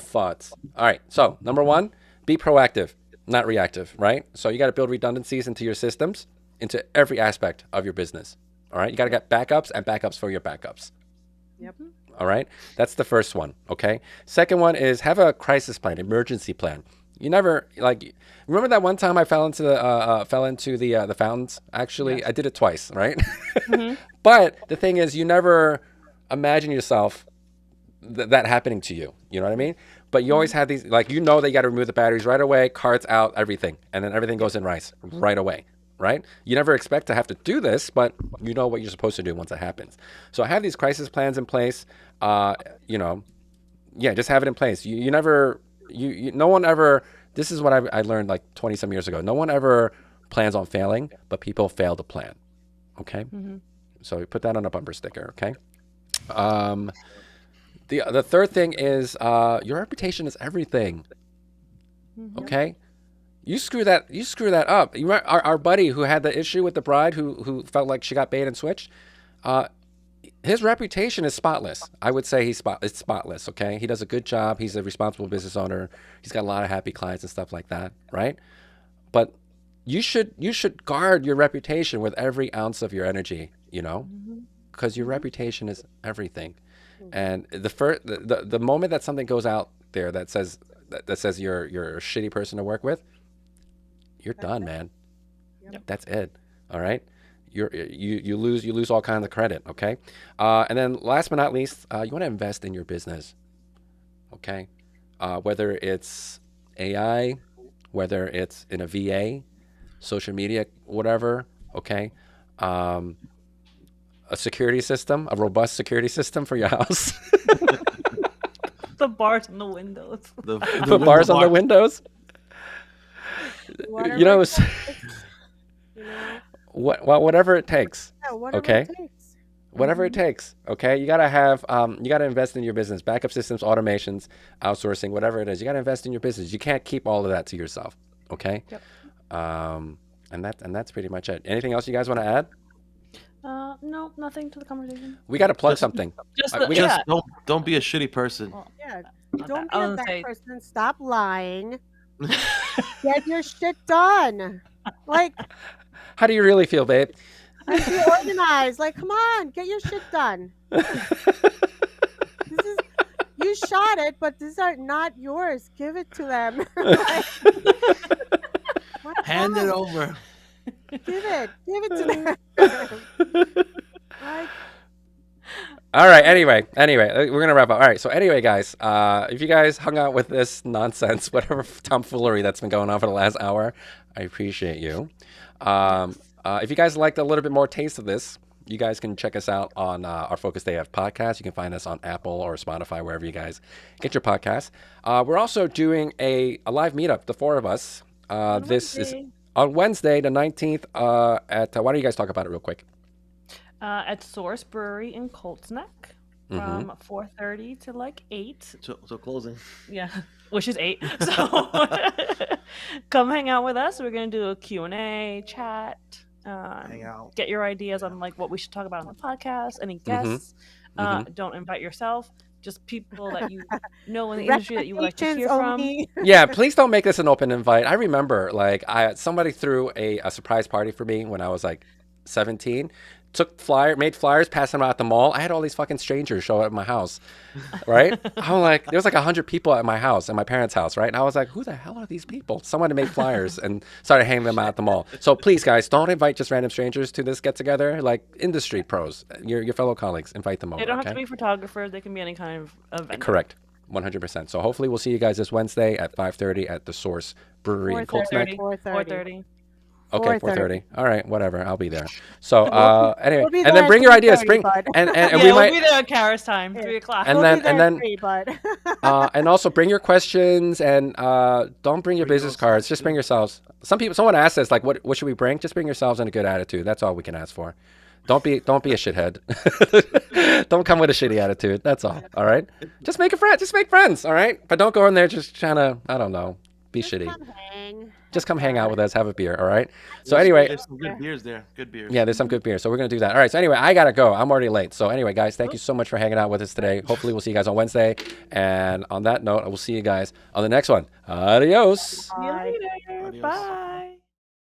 thoughts. All right. So number one, be proactive, not reactive, right? So you got to build redundancies into your systems, into every aspect of your business. All right. You got to get backups and backups for your backups. Yep. All right. That's the first one. Okay. Second one is have a crisis plan, emergency plan. You never remember that one time I fell into the fountains? Actually, Yes. I did it twice, right? But the thing is, you never imagine yourself that happening to you. You know what I mean? But you always Mhm. have these, like, that you got to remove the batteries right away, carts out, everything, and then everything Yep. goes in rice right away, right? You never expect to have to do this, but you know what you're supposed to do once it happens. So I have these crisis plans in place. Uh, you know, yeah, just have it in place. You never, no one ever. This is what I learned like 20 some years ago. No one ever plans on failing, but people fail to plan. Okay, Mhm. so we put that on a bumper sticker. Okay. Um, the third thing is your reputation is everything. Mhm. Okay, you screw that up. You remember our buddy who had the issue with the bride who felt like she got bait and switched. Uh, his reputation is spotless. I would say it's spotless. Okay, he does a good job. He's a responsible business owner. He's got a lot of happy clients and stuff like that, right? But you should guard your reputation with every ounce of your energy. Mhm. Because your Mhm. reputation is everything. Mhm. And the moment that something goes out there that says you're a shitty person to work with, you're That's done, it. man. Yep. Yep. That's it. All right. You lose all kinds of credit. Okay. And then last but not least, you want to invest in your business. Okay. Whether it's AI, whether it's in a VA, social media, whatever. Okay. Um, a security system, a robust security system for your house. The bars and the windows. The Put window bars on the bar. windows. You Whatever know, it takes, you know. whatever it takes. Yeah, whatever it Okay. takes. Whatever it Mhm. takes. Okay. You got to invest in your business, backup systems, automations, outsourcing, whatever it is. You got to invest in your business. You can't keep all of that to yourself. Okay. Yep. Um, and that's pretty much it. Anything else you guys want to add? No, nothing to the conversation. We got to plug Just something. Just the We got. yeah. just don't be a shitty person. Well, Yeah. not that. Don't I be a was gonna bad say. person. Stop lying. Get your shit done. Like, How do you really feel, babe? and be organized. Like, come on, get your shit done. This is you shot it, but these are not yours. Give it to them. Like, my Hand it God, over. give it to them. Like, All right. Anyway, we're gonna wrap up. All right. So anyway, guys, if you guys hung out with this nonsense, whatever tomfoolery that's been going on for the last hour, I appreciate you. Um, Yes. if you guys liked a little bit more taste of this, you guys can check us out on our Focus AF podcast. You can find us on Apple or Spotify, wherever you guys get your podcasts. We're also doing a live meetup, the four of us. On This is Wednesday. on Wednesday, the 19th. At why don't you guys talk about it real quick? At Source Brewery in Colts Neck Mm-hmm. from 4:30 to like 8. So closing. Yeah, which is 8. So come hang out with us. We're gonna do a Q&A chat. Hang out. Get your ideas on like what we should talk about on the podcast. Any Mm-hmm. guests? Mm-hmm. Don't invite yourself. Just people that you know in the industry that you would like to recommendations hear from. only. Yeah, please don't make this an open invite. I remember, like, somebody threw a surprise party for me when I was like 17. Made flyers, passed them out at the mall. I had all these fucking strangers show up at my house, right? I'm like, there was like 100 people at my house, at my parents' house, right? And I was like, who the hell are these people? Someone made flyers and started hanging them out at the mall. So please, guys, don't invite just random strangers to this get together. Like industry pros, your fellow colleagues, invite them They over, don't have to okay? be photographers. They can be any kind of vendor. Correct. 100%. So hopefully we'll see you guys this Wednesday at 5:30 at the Source Brewery in Colts Neck. 4:30. 4:30. Okay, 4:30. All right, whatever. I'll be there. So anyway, We'll be and there then at bring your ideas. 3:30, Bring bud. and Yeah, we we'll be might there at Karis time, Yeah. 3:00. and We'll then be there and at then 3, bud. and also bring your questions and don't bring your Bring business those cards. things Just too. bring yourselves. Someone asked us like, what should we bring? Just bring yourselves in a good attitude. That's all we can ask for. Don't be a shithead. Don't come with a shitty attitude. That's all. All right. Just make a friend. Just make friends. All right. But don't go in there just trying to, I don't know, be Just shitty. come hang. Just Have come hang out fun. with us. Have a beer. All right. So There's, anyway, there's some good beers there. Good beers. yeah, there's some good beer. So we're going to do that. All right. So anyway, I got to go. I'm already late. So anyway, guys, thank you so much for hanging out with us today. Hopefully we'll see you guys on Wednesday. And on that note, I will see you guys on the next one. Adios. See you Bye. later. Adios. Bye.